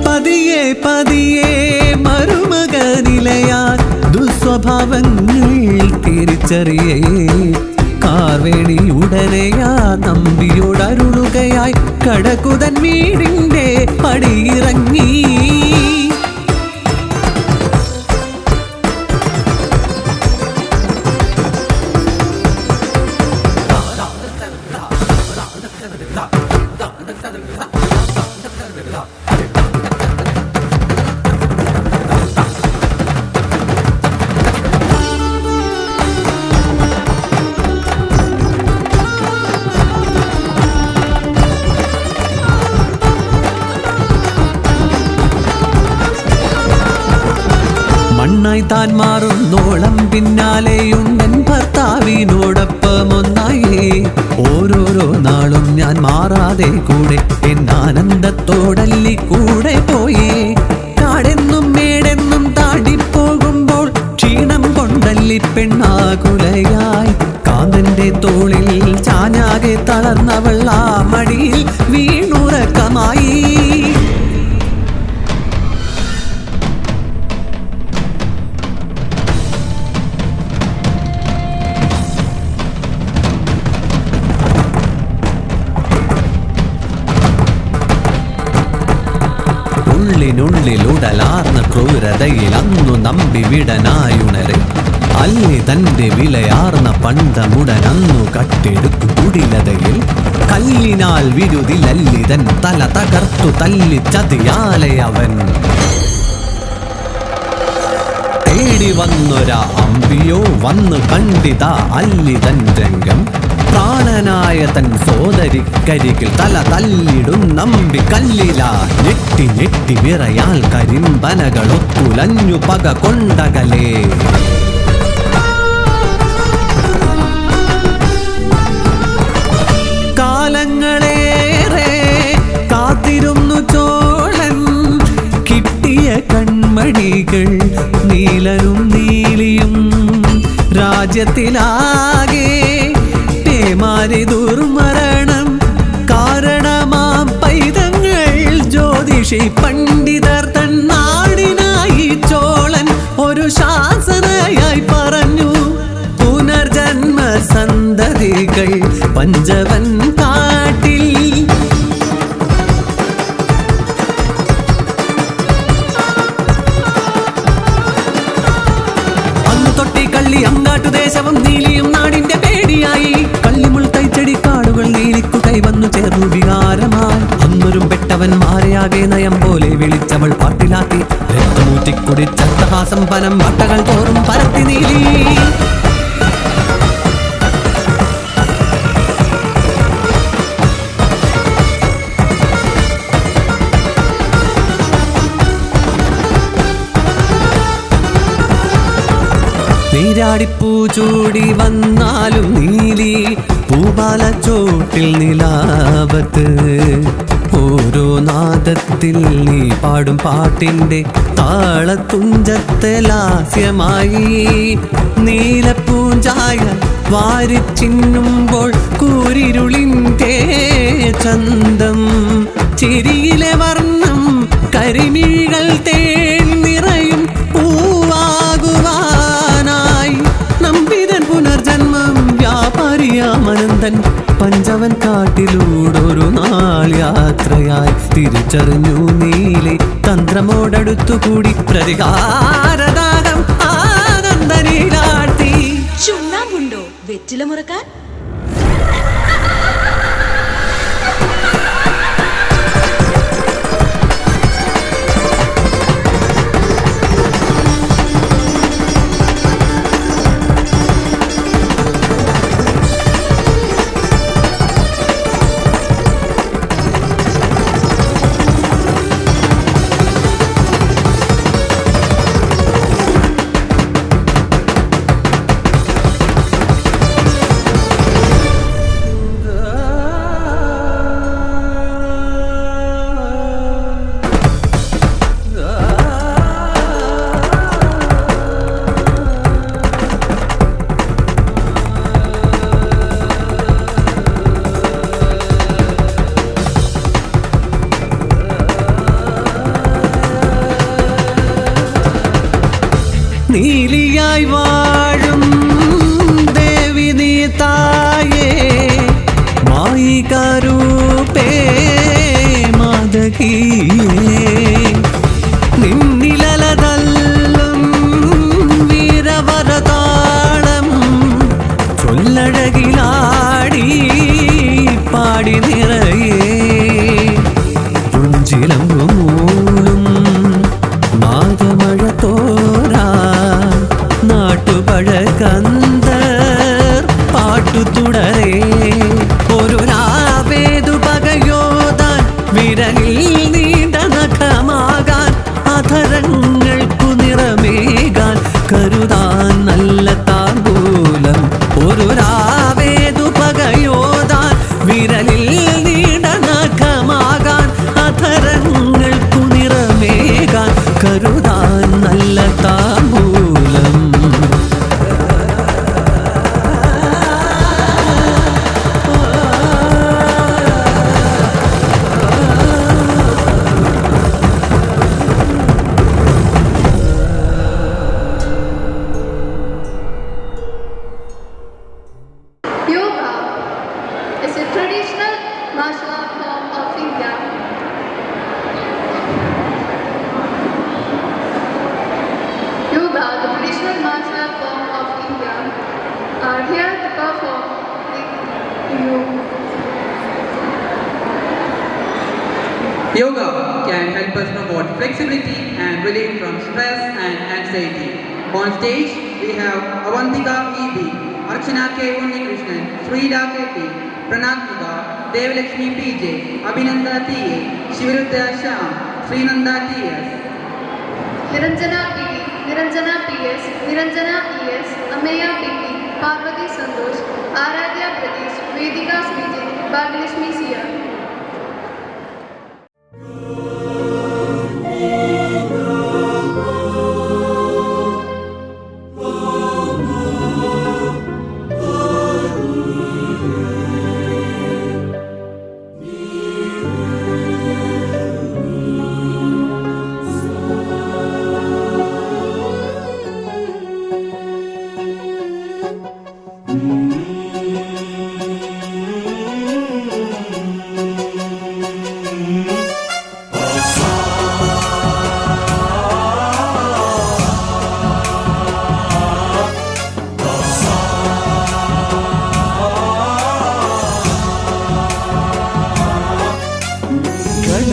പതിയെ പതിയെ മരുമകനിലയാൻ ദുസ്വഭാവങ്ങൾ തിരിച്ചറിയേ കാർവേണി ഉടനെയാ നമ്പിയോടരുളുകയായി കടകുതൻ വീടിന്റെ പടിയിറങ്ങി മണ്ണായി താൻ മാറുന്നോളം പിന്നാലെയുണ്ടൻ ഭർത്താവിനോടൊപ്പം ഒന്നായി ഓരോരോ നാളും ഞാൻ മാറാതെ കൂടെ എന്നാനന്ദത്തോടല്ലി കൂടെ പോയി കാടെന്നും മേടെന്നും താടിപ്പോകുമ്പോൾ ക്ഷീണം കൊണ്ടല്ലി പെണ്ണാകുലയായി കാന്തന്റെ തോളിൽ ചാഞ്ഞാകെ തളർന്നവൾ ആ മടിയിൽ വീണുറക്കമായി ഉള്ളിനുള്ളിലുടലാർന്ന ക്രൂരതയിൽ അന്നു നമ്പി വിടനായുണരെ അല്ലി തന്റെ വിലയാർന്ന പണ്ടമുടൻ അന്നു കട്ടെടുത്തു കുടിലതയിൽ കല്ലിനാൽ വിരുതിലല്ലിതൻ തല തകർത്തു തല്ലി ചതിയാലെ അവൻ തേടി വന്നൊരാ അമ്പിയോ വന്നു കണ്ടിതാ അല്ലിതൻ രംഗം പ്രാണനായ തൻ സോദരിക്കരികിൽ തല തല്ലിടും നമ്പി കല്ലില ഞെട്ടി ഞെട്ടി വിറയാൽ കരിമ്പനകളൊത്തുലഞ്ഞു പക കൊണ്ടകലേ കാലങ്ങളേറെ കാത്തിരുന്നു ചോളൻ കിട്ടിയ കൺമണികൾ നീലനും നീലിയും രാജ്യത്തിലാകെ പേമാരി ദുർമരണം കാരണമാം പൈതങ്ങൾ ജ്യോതിഷി പണ്ഡിതർ തൻ നാടിനായി ചോളൻ ഒരു ശാസനയായി പറഞ്ഞു പുനർജന്മ സന്തതികൾ പഞ്ചവൻ കാട്ടിൽ അന്ന് തൊട്ടി കള്ളി അങ്ങാട്ടു ദേശവും നീലിയും നാടിന്റെ പേടിയായി കള്ളിമുൾ തൈച്ചെടിക്കാടുകൾ നീലിക്കു കൈവന്നു ചേർന്നു വികാരമായി അന്നൊരും പെട്ടവന്മാരെയാകെ നയം പോലെ വിളിച്ചവൾ പാട്ടിലാക്കി രക്തമൂറ്റിക്കുടിച്ചട്ടഹാസം പനം വട്ടകൾ തോറും പരത്തി നീലി നീരാടിപ്പൂ ചൂടി വന്നാലും നീലി പൂപാല ചോട്ടിൽ നിലാവത്ത് ഓരോ നാദത്തിൽ നീ പാടും പാട്ടിൻ്റെ താളത്തുഞ്ചത്തെ ലാസ്യമായി നീലപ്പൂഞ്ചായ വാരിച്ചിന്നുമ്പോൾ കൂരിരുളിൻ്റെ ചന്തം ചിരിയിലെ വർണ്ണം കരിമിഴികൾ തേൻ നിറയും പൂവാകുവാനായി നമ്പിതൻ പുനർജന്മം വ്യാപാരിയാമനന്തൻ പഞ്ചവൻ കാട്ടിലൂടൊരു നാൾ യാത്രയായി തിരിച്ചറിഞ്ഞു നീലെ തന്ത്രമോടടുത്തുകൂടി പ്രതികാരദാഹം ആനന്ദനീരാട്ടി. ചുണ്ണാമ്പുണ്ടോ വെറ്റില മുറക്കാൻ? നീലിയായി വാഴും ദേവി നീ തായേ മായികാരൂപേ മാതകീയേ നിന്നിലതല്ലും വീരവരതാളം ചൊല്ലഴകിലാടി പാടി നിറയേ പുഞ്ചിലമ്പുമൂളും മാതമഴ തോരാ നാട്ടുപഴകന്തർ പാട്ടു തുടരേ ഒരു രാവേതു പകയോതാൻ വിരലിൽ നീണ്ട നഖമാകാൻ അധരങ്ങൾക്കു നിറമേകാൻ കരുതാൻ നല്ല താമ്പൂലം ഒരു രാവേതു പകയോതാൻ വിരലിൽ നീണ്ട നഖമാകാൻ അധരങ്ങൾക്കു നിറമേകാൻ കരുതാൻ നല്ല താമ്പൂലം. Yoga is a traditional martial art form of India. Yoga, the traditional martial art form of India, are here to perform yoga. Yoga can help us promote flexibility and relief from stress and anxiety. On stage, we have Avantika E.B., Archana K. Unnikrishnan, Srida K.T., Pranatmika, Devalakshmi P.J., Abhinanda T.A., Shivarudya Shyam, Srinanda T.S. Niranjana P.D., Niranjana P.S., Niranjana E.S., Ameya P.D., Parvati Santosh, Aradhya Pradesh, Vedika Srijit, Bhagyalakshmi Sia.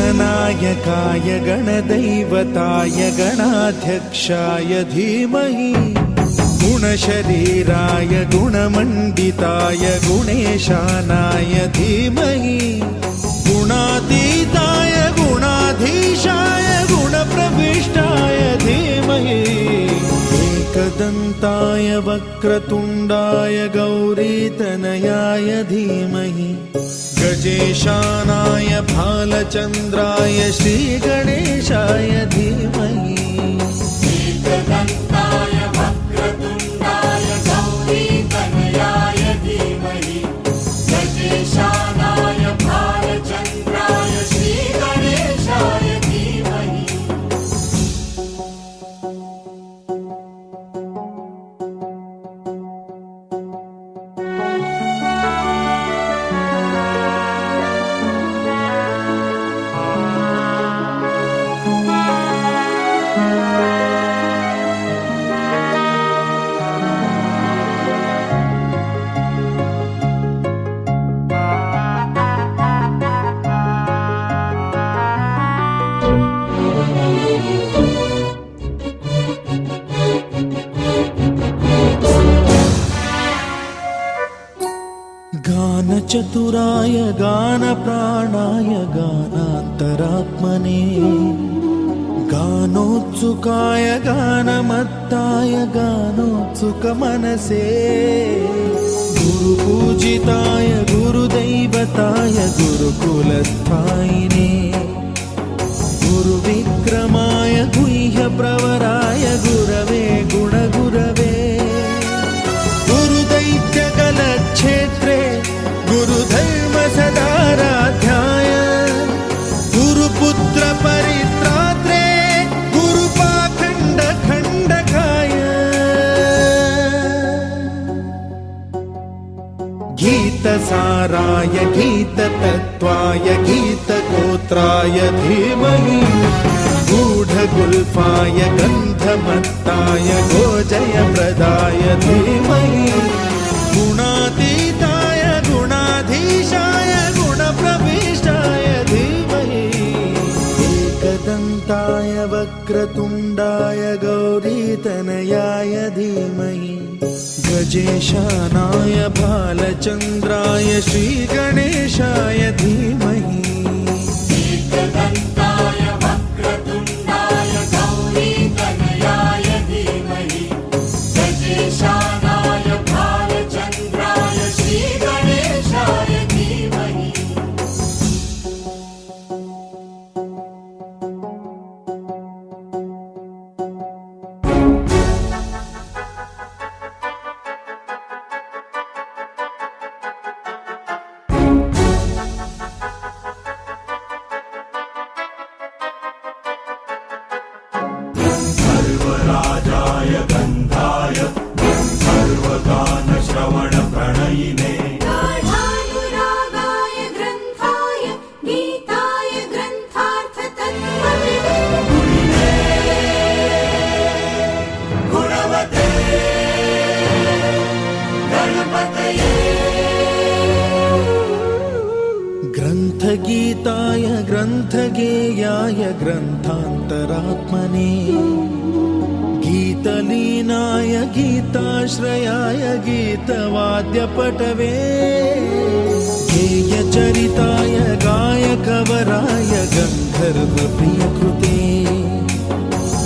गणनायकाय गणदैवताय गणाध्यक्षाय धीमहि गुणशरीराय गुणमण्डिताय गुणेशानाय धीमहि गुणातीताय गुणाधीशाय गुणप्रविष्टाय धीमहि एकदन्ताय वक्रतुण्डाय गौरीतनयाय धीमहि गजेशानाय भालचन्द्राय श्रीगणेशाय धीमहि एकदन्ताय वक्रतुण्डाय गौरीतनयाय धीमहि गजेशानाय भालचन्द्राय श्रीगणेशाय धीमहि गानचतुराय गानप्राणाय गानान्तरात्मने गानोत्सुकाय गानमत्ताय गानोत्सुकमनसे गुरुपूजिताय गुरुदैवताय गुरुकुलस्थायिने गुरुविक्रमाय गुह्यप्रवराय गुरवे गुणगुरवे गुरुदैत्यकलक्षेत्रे गुरुधर्मसदाराध्याय गुरुपुत्रपरित्रात्रे गुरुपाखण्डखण्डकाय गीतसाराय गीततत्त्वाय गीतगोत्राय धीमहि गूढगुल्फाय गन्धमत्ताय गोजयप्रदाय धीमहि गुणातीताय गुणाधीशाय गुणप्रविष्टाय धीमहि एकदन्ताय वक्रतुण्डाय गौरीतनयाय धीमहि गजेशानाय भालचन्द्राय श्रीगणेशाय धीमहि एकदन्ताय वक्रतुण्डाय गौरीतनयाय धीमहि गजेशानाय भालचन्द्राय श्रीगणेशाय धीमहि सर्वराजाय गन्धाय सर्वगानश्रवणप्रणयिने गाढानुरागाय ग्रन्थाय गीताय ग्रन्थार्थतत्त्वविदे गुणवते गणपतये ग्रन्थगीताय ग्रन्थगेयाय ग्रन्थान्तरात्मने गीतलीनाय गीताश्रयाय गीतवाद्यपटवे गेयचरिताय गायकवराय गन्धर्वप्रियकृते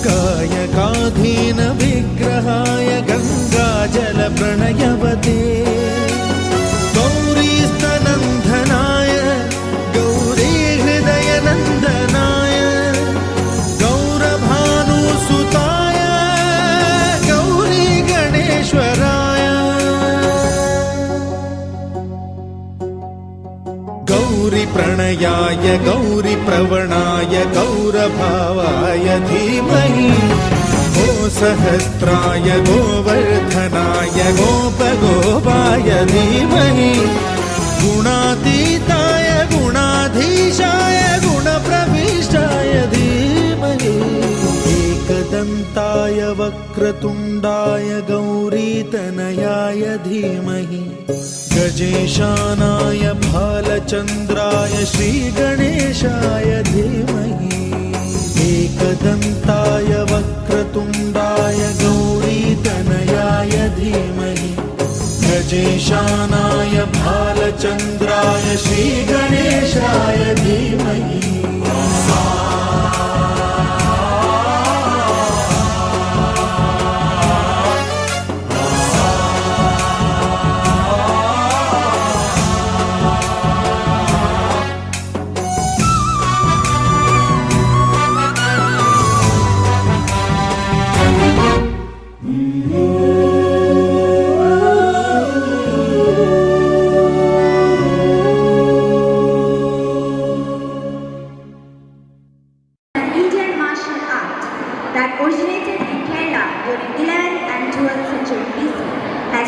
कायकाधीनविग्रहाय गङ्गाजलप्रणयवते गौरीस्तनन्दनाय गौरीहृदयनन्दनाय गौरभानुसुताय गौरीगणेश्वराय गौरीप्रणयाय गौरीप्रवणाय गौरभावाय धीमहि गोसहस्राय गोवर्धनाय गोपगोपाय धीमहि गुणातीताय गुणाधीशाय गुणप्रविष्टाय धीमहि एकदन्ताय वक्रतुण्डाय गौरीतनयाय धीमहि गजेशानाय भालचन्द्राय श्रीगणेशाय धीमहि एकदन्ताय वक्रतुण्डाय गौरीतनयाय धीमहि गजेशानाय भालचन्द्राय श्रीगणेशाय धीमहि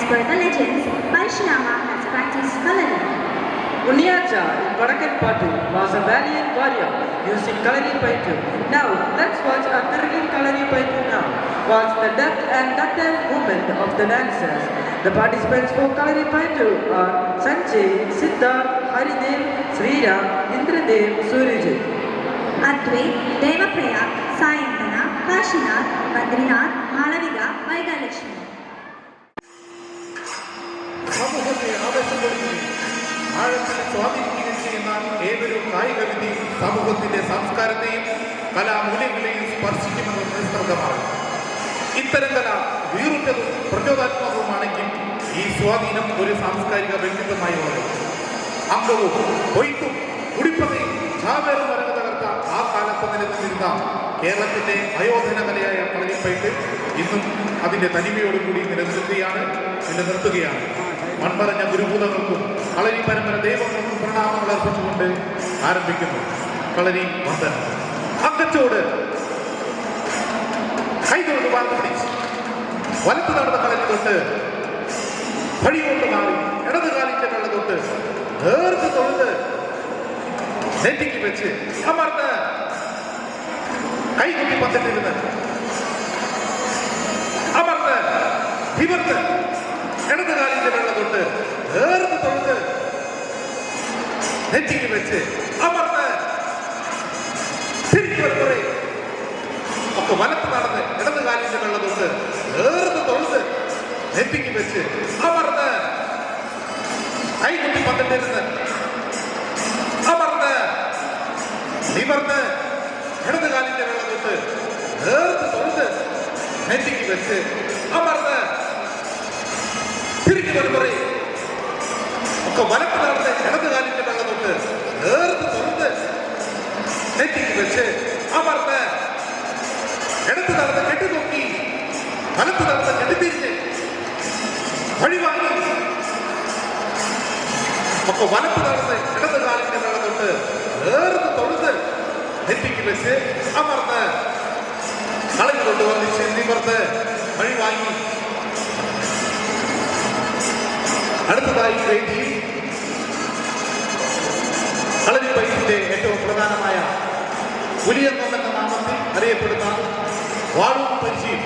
per the legends, Parshinama has practiced coloring. Unyacha in Vadakan Patu was a valiant warrior using Kalari Paitu. Now, let's watch a thrilling Kalari Paitu now. Watch the depth and ductile movement of the dancers. The participants for Kalari Paitu are Sanjay, Siddharth, Haridev, Sriram, Indradev, Suryaji. Advait, Devapriya, Sayantana, Kashinath, Badrinath, Malavika, Vaigalakshmi. സമൂഹത്തെ ആവേശം കൊടുക്കുകയും ആഴത്തിൽ സ്വാധീനിക്കുകയും ചെയ്യുന്ന ഏതൊരു കായിക വിധി സമൂഹത്തിന്റെ സംസ്കാരത്തെയും കലാമൂല്യങ്ങളെയും സ്പർശിക്കുമെന്ന് നിസ്തർക്കമാണ്. ഇത്തരം കല വീറുറ്റതും പ്രചോദനാത്മകവുമാണെങ്കിൽ ഈ സ്വാധീനം ഒരു സാംസ്കാരിക വ്യക്തിത്വമായി വളരും. അംഗവും കൊയ്ത്തും കുടിപ്പകയും ചാവേറും വരവ് തകർത്ത ആ കാലത്ത് നിലനിന്നിരുന്ന കേരളത്തിന്റെ അയോധന കലയായ കളരിപ്പയറ്റ് ഇന്നും അതിന്റെ തനിമയോടുകൂടി നിലനിർത്തുകയാണ്. മൺമറഞ്ഞ ഗുരുഭൂതങ്ങൾക്കും കളരി പരമ്പര ദൈവങ്ങൾക്കും പ്രണാമങ്ങൾ അർപ്പിച്ചുകൊണ്ട് ആരംഭിക്കുന്നു കളരി വന്ദനം. അങ്കച്ചോട് കൈകൊണ്ട് വാർന്നു പിടിച്ച് വലത്ത് നടന്ന കളരി തൊട്ട് വഴികൊണ്ട് മാറി ഇടത് കാലിന്റെ കള്ള തൊട്ട് നേർത്ത് തൊഴുത് നെറ്റിക്ക് വെച്ച് അമർന്ന് കൈകുട്ടി പത്തിട്ടിരുന്ന് അമർന്ന് നിവർന്ന് ഇടത് കാലിന്റെ വെള്ള തൊട്ട് നേർത്ത് തൊഴുത് നെറ്റിക്ക് വെച്ച് അമർന്ന് തിരിച്ചു വരുമ്പോഴേ ഒക്കെ വലത്ത് നടന്ന് ഇടത് കാലിന്റെ വെള്ള തൊട്ട് നേർത്ത് തൊഴുത് നെറ്റിക്ക് വെച്ച് അമർന്ന് കൈകുട്ടി പത്തിട്ടിരുന്ന് അമർന്ന് നിവർന്ന് ഇടത് കാലിന്റെ വെള്ള തൊട്ട് നേർത്ത് തൊഴുത് നെറ്റിക്ക് വെച്ച് അമർന്ന് തിരിച്ചു വരുമ്പോഴേ ഒക്കെ വലത്ത് നടന്ന് ഇടത് കാലിന്റെ വെള്ള തൊട്ട് നേർത്ത് തൊഴുത് നെറ്റിക്ക് വെച്ച് അമർന്ന് ഇടത്ത് നടന്ന് കെട്ടി നോക്കി വലത്ത് നടന്ന് കെട്ടിത്തിരിഞ്ഞ് വഴിവാങ്ങി ഒക്കെ വലത്ത് നടന്ന് ഇടത് കാലിന്റെ വെള്ള തൊട്ട് നേർത്ത് തൊഴുത് നെറ്റിക്ക് വെച്ച് അമർന്ന് കളരി കൊണ്ടുവന്നിച്ച് നിവർന്ന് വഴി വാങ്ങി. അടുത്തതായി വേദി കളരിപ്പയറ്റിന്റെ ഏറ്റവും പ്രധാനമായ പുലിയങ്കം എന്ന നാമത്തിൽ അറിയപ്പെടുന്ന വാളൂർ പരിചയം.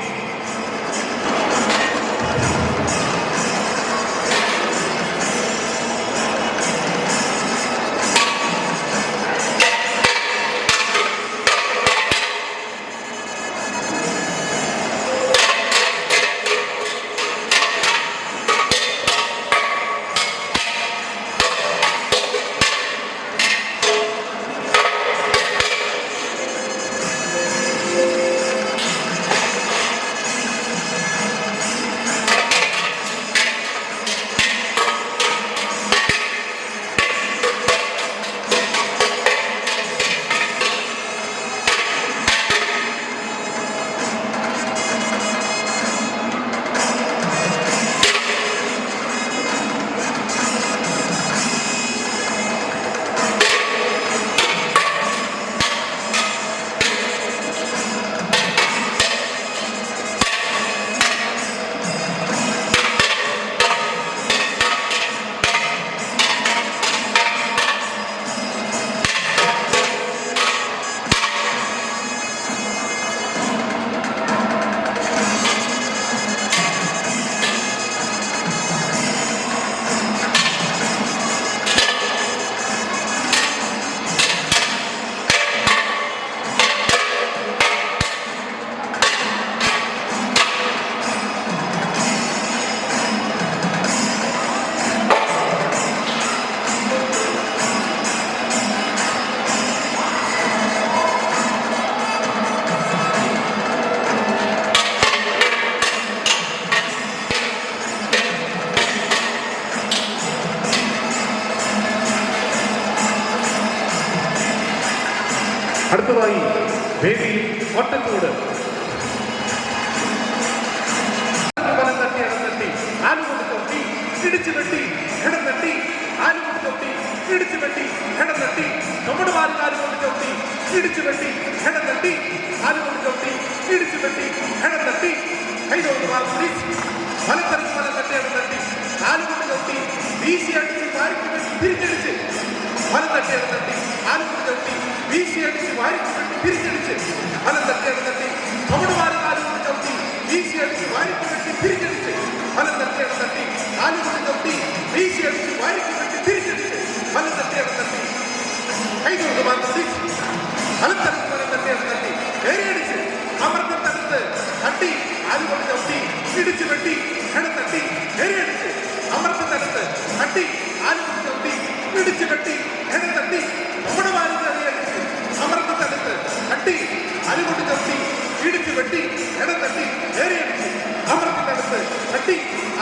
അടുത്തതായി വേദി ഒട്ടച്ചൂട്. വലം തട്ടി ഇടം തട്ടി ആലുകൊണ്ട് തൊട്ടി ഇടിച്ചു വെട്ടി ഇടം തട്ടി ആലുകൊണ്ട് തൊട്ടി ഇടിച്ചു വെട്ടി ഇടം തട്ടി നമ്മുടെ ആലുകൊണ്ട് തൊട്ടി ഇടിച്ചു വെട്ടി ഇടം തട്ടി ആലുകൊണ്ട് തൊട്ടി ഇടിച്ചു വെട്ടി ഇടം തട്ടി കൈകൊണ്ട് വലം തട്ടി ഇടം തട്ടി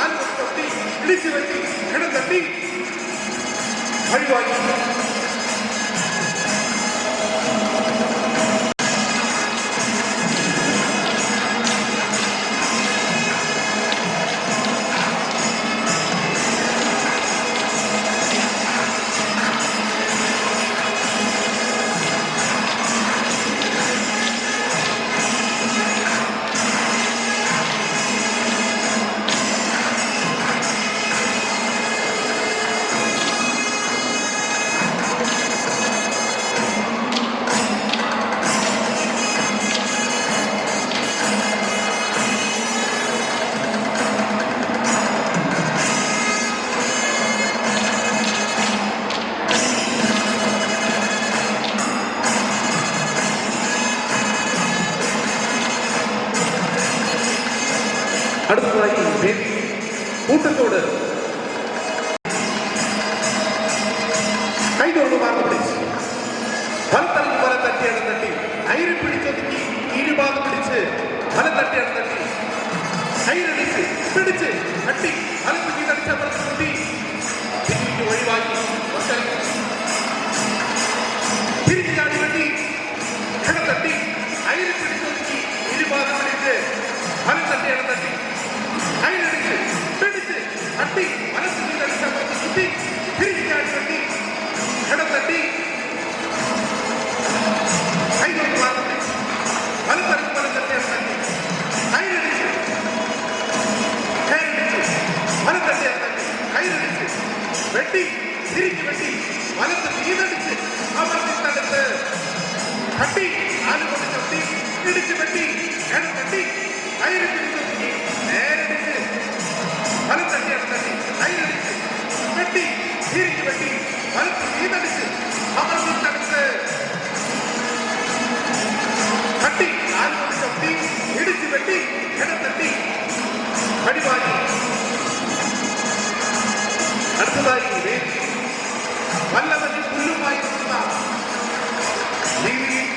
ആലുകൊണ്ട് ചവിട്ടി ഇടിച്ചു വെട്ടി ഇടം തട്ടി വഴിവാങ്ങി. അടുത്തതായി വേദി കൂട്ടത്തോട് കൈതൊന്ന് മാർന്ന് പിടിച്ച് ഫലത്തറിഞ്ഞ് ഫലം തട്ടിയാണ് തട്ടി അയിര് പിടിച്ചൊതുക്കി ഇരുഭാഗം പിടിച്ച് ഫലം തട്ടിയാണ് തട്ടി അയിരടിച്ച് പിടിച്ച് തട്ടി ഫലം തുക്കി തടിച്ച പുറത്ത് കുട്ടി തിരിഞ്ഞ് ഒഴിവാക്കി തിരിഞ്ഞ് ചാടി വെട്ടി ഇടം തട്ടി അയിര് പിടിച്ചൊതുക്കി ഇരുഭാഗം പിടിച്ച് ഫലം തട്ടിയാണ് തട്ടി അയിരടിച്ച് പിടിച്ച് തട്ടി ഫലം തുക്കി തടിച്ച പുറത്ത് കുട്ടി തിരിഞ്ഞ് ചാടി വെട്ടി ഇടം തട്ടി കൈകൊണ്ട് മാർന്ന് പിടിച്ച് ഫലം തട്ടിയാണ് തട്ടി അയിരടിച്ച് ഫലം തട്ടിയാണ് തട്ടി കൈരടിച്ച് വെട്ടി തിരിഞ്ഞ് വെട്ടി വലത്ത് വീതടിച്ച് അമർത്തി തടുത്ത് തട്ടി ആലുകൊണ്ട് ചവിട്ടി ഇടിച്ച് വെട്ടി ഇടം തട്ടി കൈര് പിടിച്ചൊതുക്കി നേരടിച്ച് ഫലം തട്ടിയാണ് തട്ടി കൈരടിച്ച് വെട്ടി തിരിഞ്ഞ് വെട്ടി വലത്ത് വീതടിച്ച് അമർത്തി തടുത്ത് തട്ടി ആലുകൊണ്ട് ചവിട്ടി ഇടിച്ച് വെട്ടി ഇടം തട്ടി കടിവാങ്ങി. അടുത്തതായി വേദി വല്ലവന് പുല്ലുമായി നിന്ന രീതിയിൽ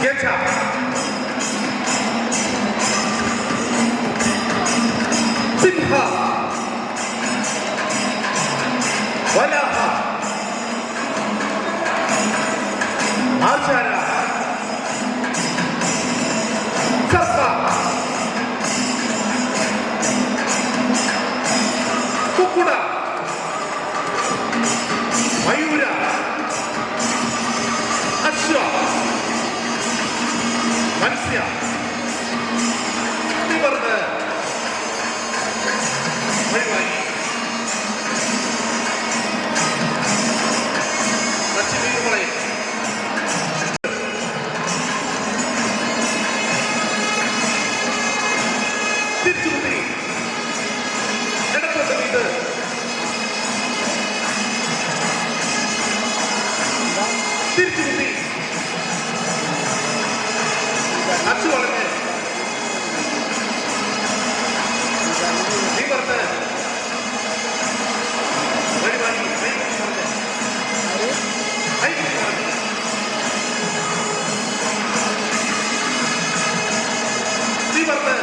യജ സിംഹ വലഹ ആചാര സർപ്പ കുക്കുട മയൂര അശ്വ മത്സ്യ നിവർന്ന് വഴിവായി ലക്ഷ്മീകുമളെ തിരിച്ചുകുത്തി ഇടത്തോട്ട് വീട് തിരിച്ചുകുത്തി അച്ചു വളഞ്ഞ് നിവർന്ന് വഴിവാങ്ങി നിവർന്ന്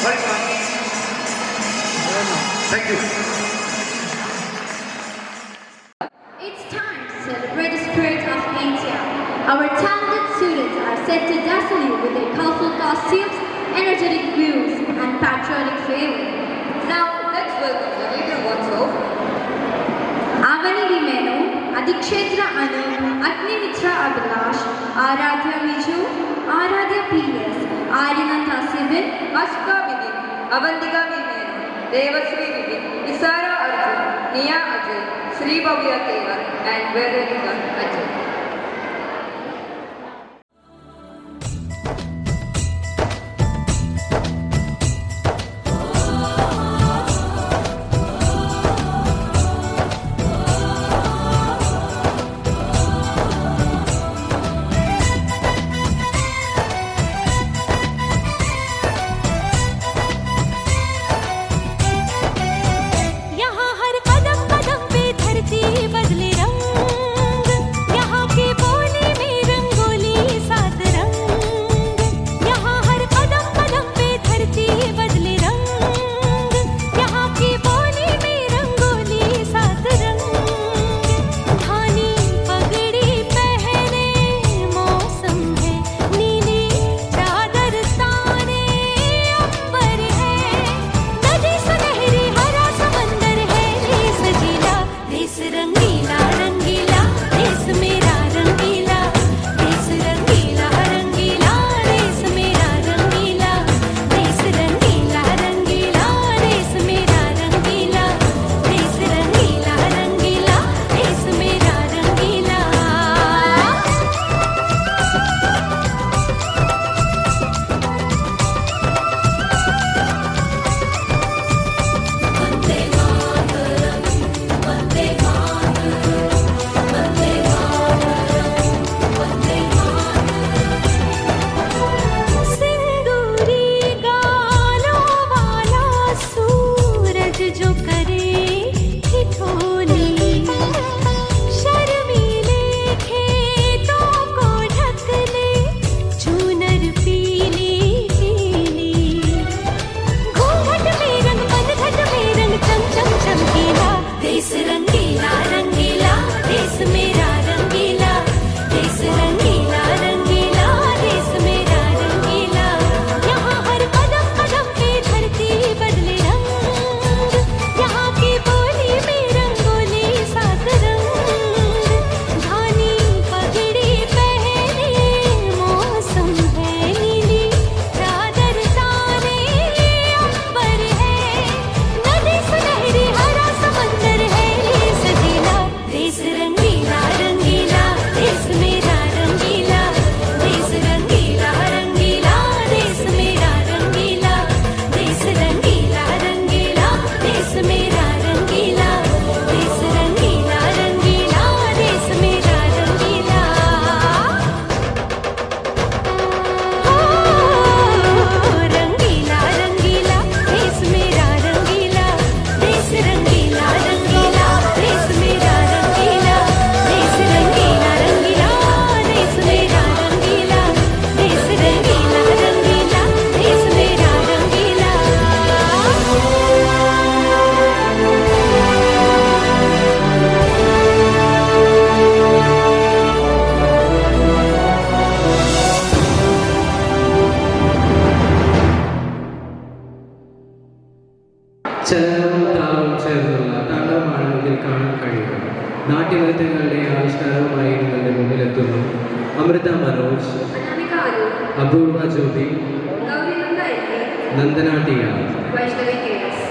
വഴിവാങ്ങി. Thank you. It's time to celebrate the spirit of India. Our talented students are set to dazzle you with their colorful costumes, energetic views, and patriotic flavor. Now, let's welcome the leader ones of Avani Vimenu, Adikshetra Anu, Agni-Mitra Abhilash, Aradhya Viju, Aradhya P.S., Arinatha Sivin, Ashka Vivin, Avantika Vimenu, Devasri Vivin, Isara Arjun, Nia Ajay, Sri Bhavya Kevar, and Veronica Ajay. यहाँ हर कदम कदम पे धरती बदले रंग Amrita Manoj, Anamika Arun, Apoorva Jyothi, Gourinanda N K, Nandana T R. Vaishnavi K S.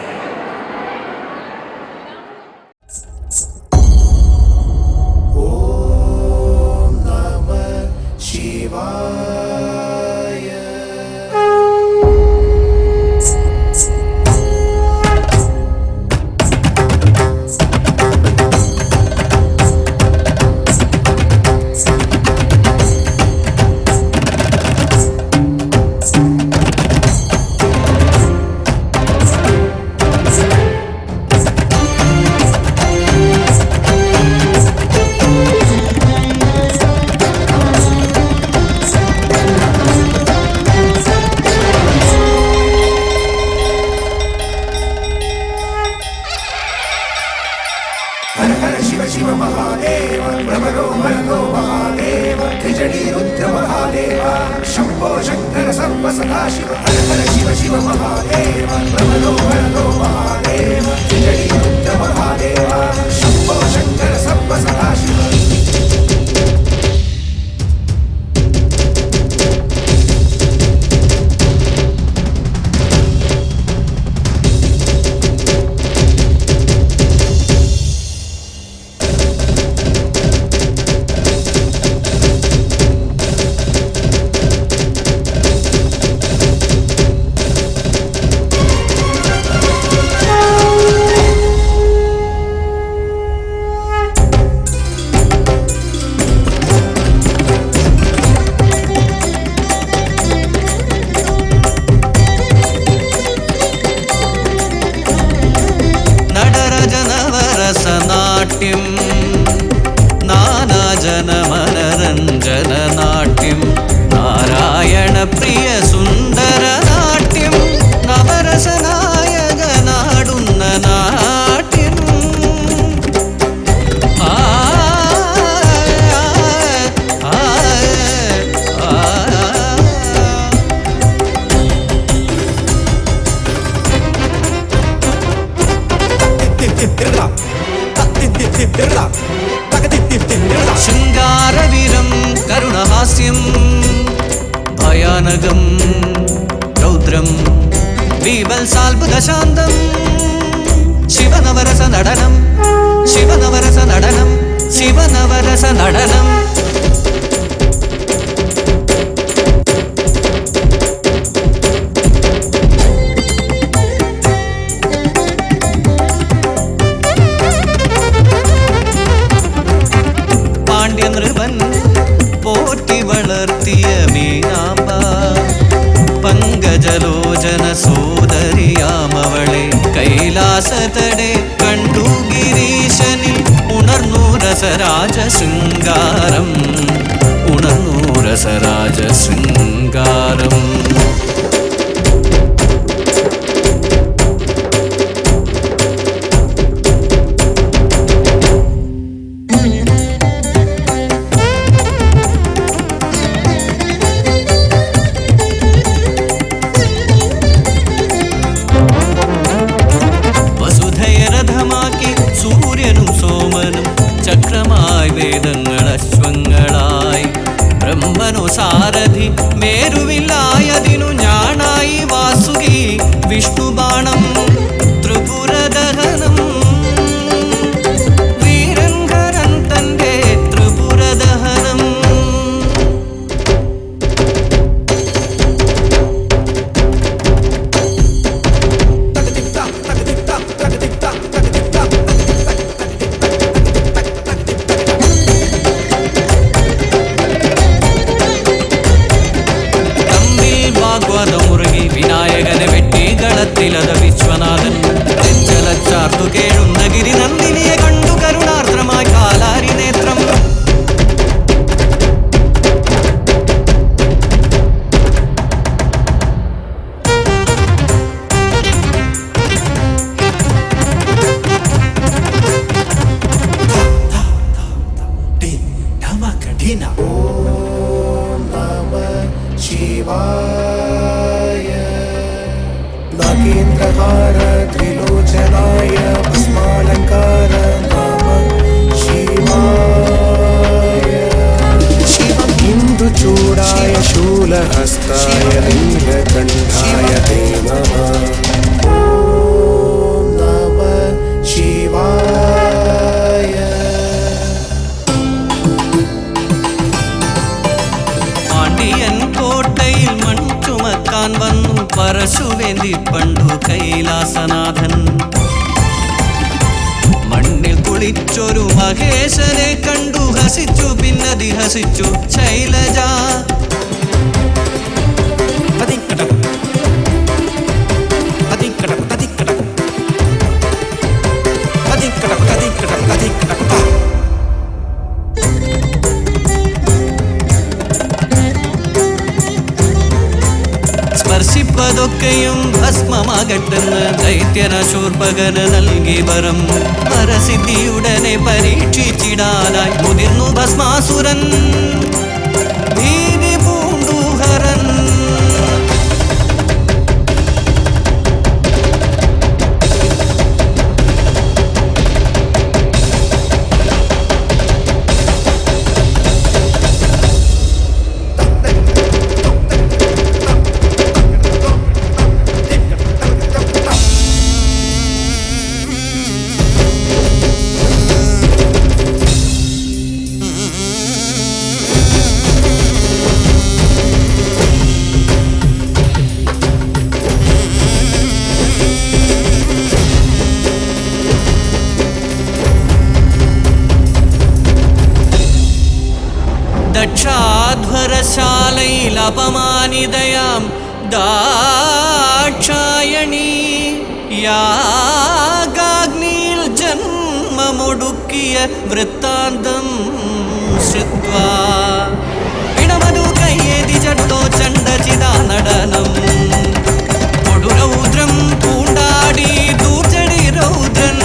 ശൃംഗാരവീരം കരുണഹാസ്യം ഭയാനകം രൗദ്രം വീവത്സാത്ഭുതശാന്തം ശിവനവരസ നടനം ശിവനവരസ നടനം ശിവനവരസ നടനം പാണ്ഡ്യനൃപൻ പോറ്റി വളർത്തിയ മീനാമ്പ പങ്കജലോചന സോദരിയാമവളെ കൈലാസതടെ കണ്ടു ഗിരീശനിൽ ഉണർന്നു രസരാജ ശൃംഗാരം ഉണർന്നു രസരാജ ശൃംഗാരം സൂര്യനും സോമനും ചക്രമായി വേദങ്ങൾ അശ്വങ്ങളായി ബ്രഹ്മനു സാരഥി മേരുവില്ലായതിനു ഞാനായി വാസുകി വിഷ്ണുബാണം ത്രിപുരദഹനം വീരങ്കരൻ തന്റെ ത്രിപുരദഹനം മുറുകി വിനായകനെ വെട്ടി ഗളത്തിലത വിശ്വനാഥൻ ചെഞ്ചലച്ചാർത്തു കേഴുന്ന ഗിരി നന്ദിനിയെ കണ്ടു കരുണാർദ്രമായി കാലാരി നേത്രം नागेन्द्रहार त्रिलोचनाय भस्मालङ्कार नाम शिवाय शिवं പരശുവേന്തി പണ്ടു കൈലാസനാഥൻ. മണ്ണിൽ കുളിച്ചൊരു മഹേശനെ കണ്ടു ഹസിച്ചു, പിന്നതിഹസിച്ചു ശൈലജ. സ്പർശിപ്പതൊക്കെയും ഭസ്മമാകട്ടെന്ന് ദൈത്യനശൂർപകന് നൽകി വരം. പരസിദ്ധിയുടനെ പരീക്ഷിച്ചിടാനായി മുതിർന്നു ഭസ്മാസുരൻ. ഭീതി പൂണ്ടുഹരൻ. ദക്ഷാധ്വരശാലയിൽ അപമാനിതയാം ദാക്ഷായണി യാഗാഗ്നിയിൽ ജന്മമൊടുക്കിയ വൃത്താന്തം ശ്രുത്വാ ഇടമതു കയ്യേതി ജഡോ ചണ്ഡചിതാ നടനം. കൊടുരൗദ്രം പൂണ്ടാടി ദൂർജടി രൗദ്രൻ.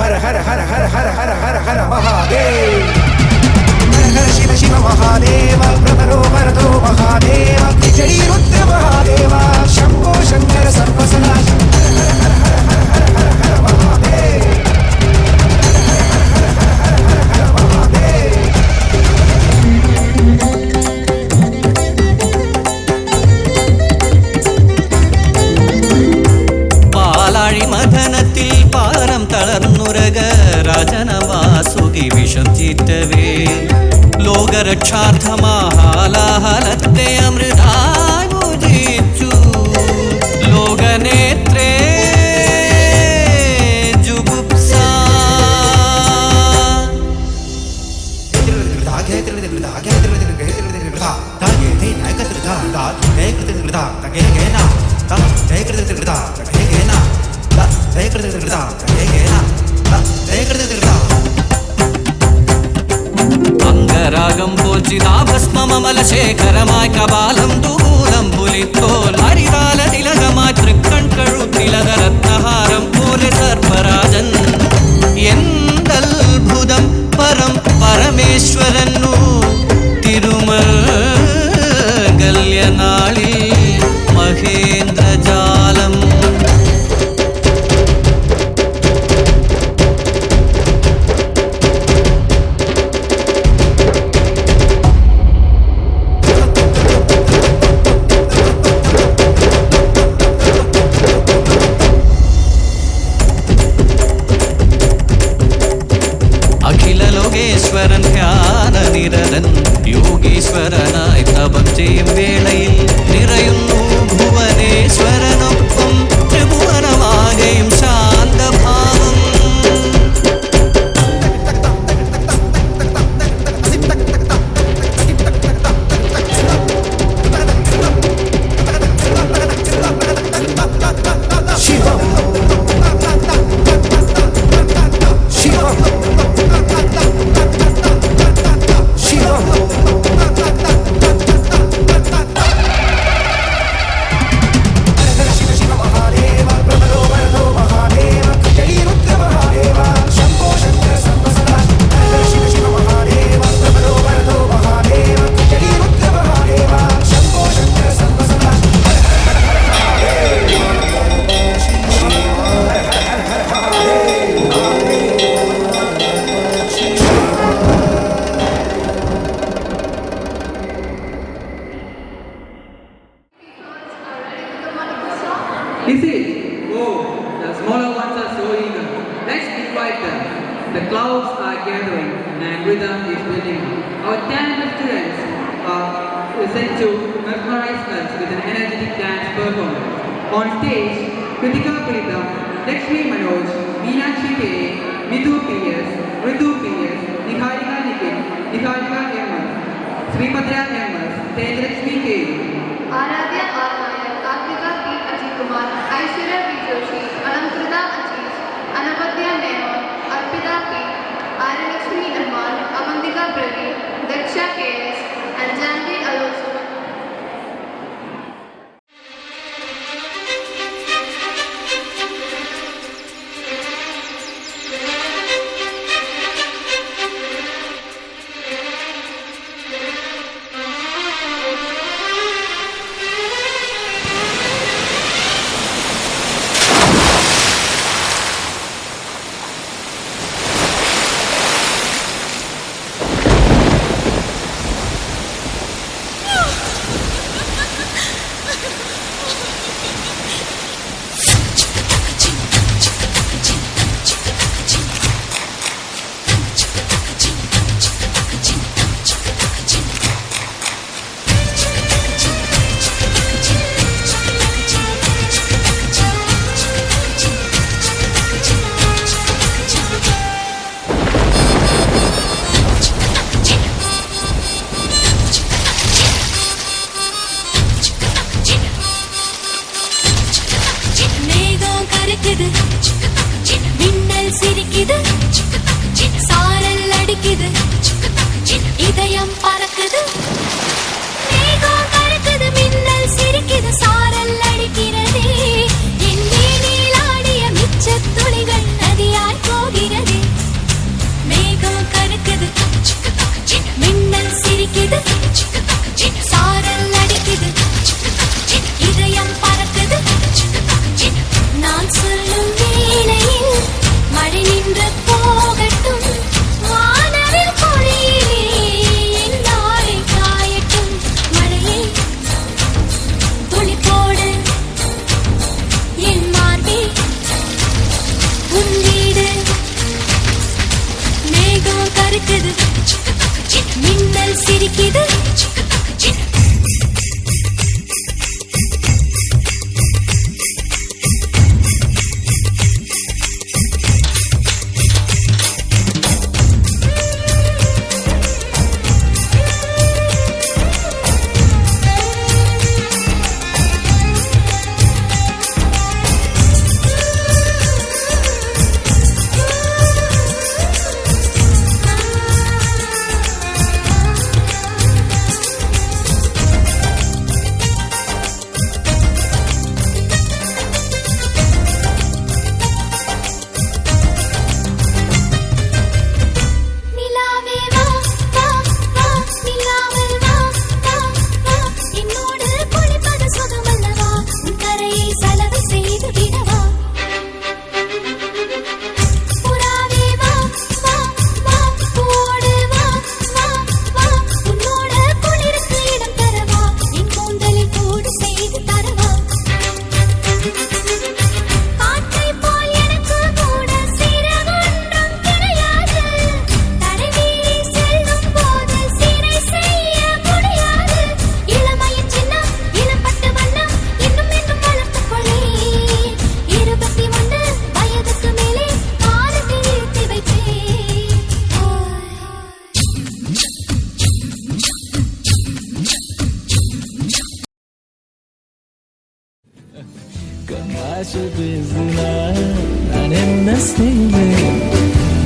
हर हर हर हर हर हर हर हर महादेव. हर हर शिव शिव महादेव. प्रभरो वरदो महादेव. जय रुद्र महादेव. शंभो शंकर सर्वसदा. हर हर हर हर हर हर हर महादेव. हर हर हर हर हर महादेव. പാലാഴി മഥനത്തിൽ പാരം തളർന്നുരക രാജനവാസുകി വിഷം ചീറ്റവേ. ലോകരക്ഷാർത്ഥമാഹാലാഹലത്തെ അമൃതാനുജിച്ചു. ലോകനേത്രേ ജുഗുപ്സ. അംഗരാഗം പോൽ ചിതാഭസ്മമലശേഖരമായി കപാലം ദൂലം പുലിത്തോൽ ഹരിതാല തിലകമായി തൃക്കൺ കഴുത്തിലകരത്നഹാരം പോലെ സർപ്പരാജൻ. എന്തത്ഭുതം പരം പരമേശ്വരനു തിരുമംഗല്യനാളിൽ മഹേന്ദ്രജാലം. അഖില ലോകേശ്വരൻ ധ്യാനനിരതൻ യോഗീശ്വരനായി തപം ചെയ്യും വേളയിൽ നിറയുന്നു ഭുവനേശ്വരനൊപ്പം ത്രിഭുവനമാകെയും ശാന്തഭാവം. Is it? Oh, the smaller ones are so eager. Let's invite them. The clouds are gathering and rhythm is building. our talented students are set to mesmerize us with an energetic dance performance. On stage, Kritika Pritham, Lakshmi Manoj, Meenakshi K, Vidhu P.S., Ritu P.S., Niharika Nikhil, Niharika M.S., Srimadra M.S., Tejlakshmi K. Aradhya R. Nayak, Kartika P. Ajit Kumar, Aishwarya P. Joshi, Alamkrita Ajish, Anabhadya Menon, Arpita P. Arilakshmi Dhammal, Avantika Praveen, Daksha K.S. and Janvi Alonso.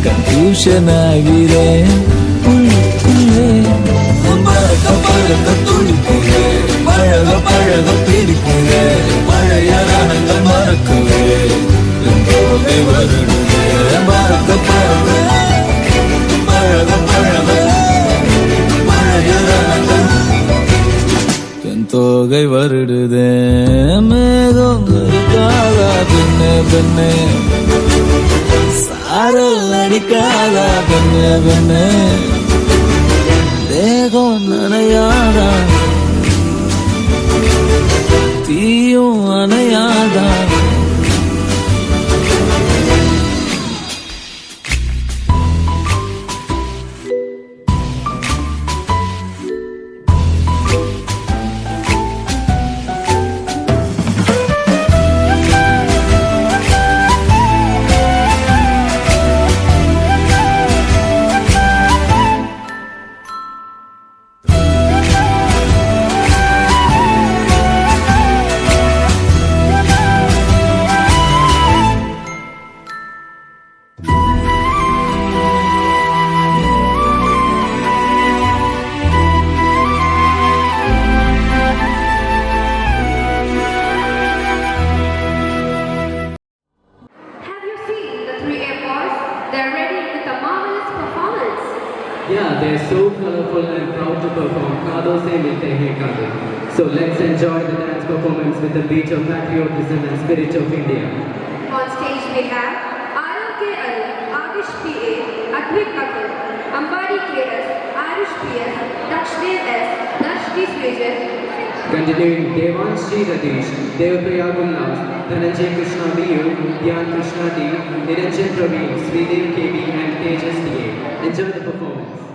Confusion ಆಗಿದೆ ಪಳಗ ಪಳಗ ತುಳಿತಿದೆ ಪಳಗ ಪಳಗ ಪಿಡಿತಿದೆ ಮಳೆಯ ರಣಗ ಮರಕುವೆ ಎಂದೋದೆ ಬರಡುವೆ ಮರಕ ಪಳಗ ಪಳಗ ಪಳಗ ಮಳೆಯ ರಣಗ ಎಂತೋಗೈ வருடுதே மேகம் இருக்காத பின்னே பின்னே சாரல் அடிக்காத பின்னே பின்னே தேகம் நனையாதா தீயும் அணையாதா Yeah, they're so colorful and proud to perform Kaado Se Milte Hain Kaado. So let's enjoy the dance performance with the beat of patriotism and spirit of India. On stage we have RLKL, Avish PA, Advik Akhil, Ambari KS, Arish PS, Dakshdev S, Darshti Srijat. Continuing Devanshi Radish, Devapriya Gullas, Dhananjay Krishna BU, Dhyan Krishna D, Niranjan Praveen, Sridev KB and Tejas DA. Enjoy the performance.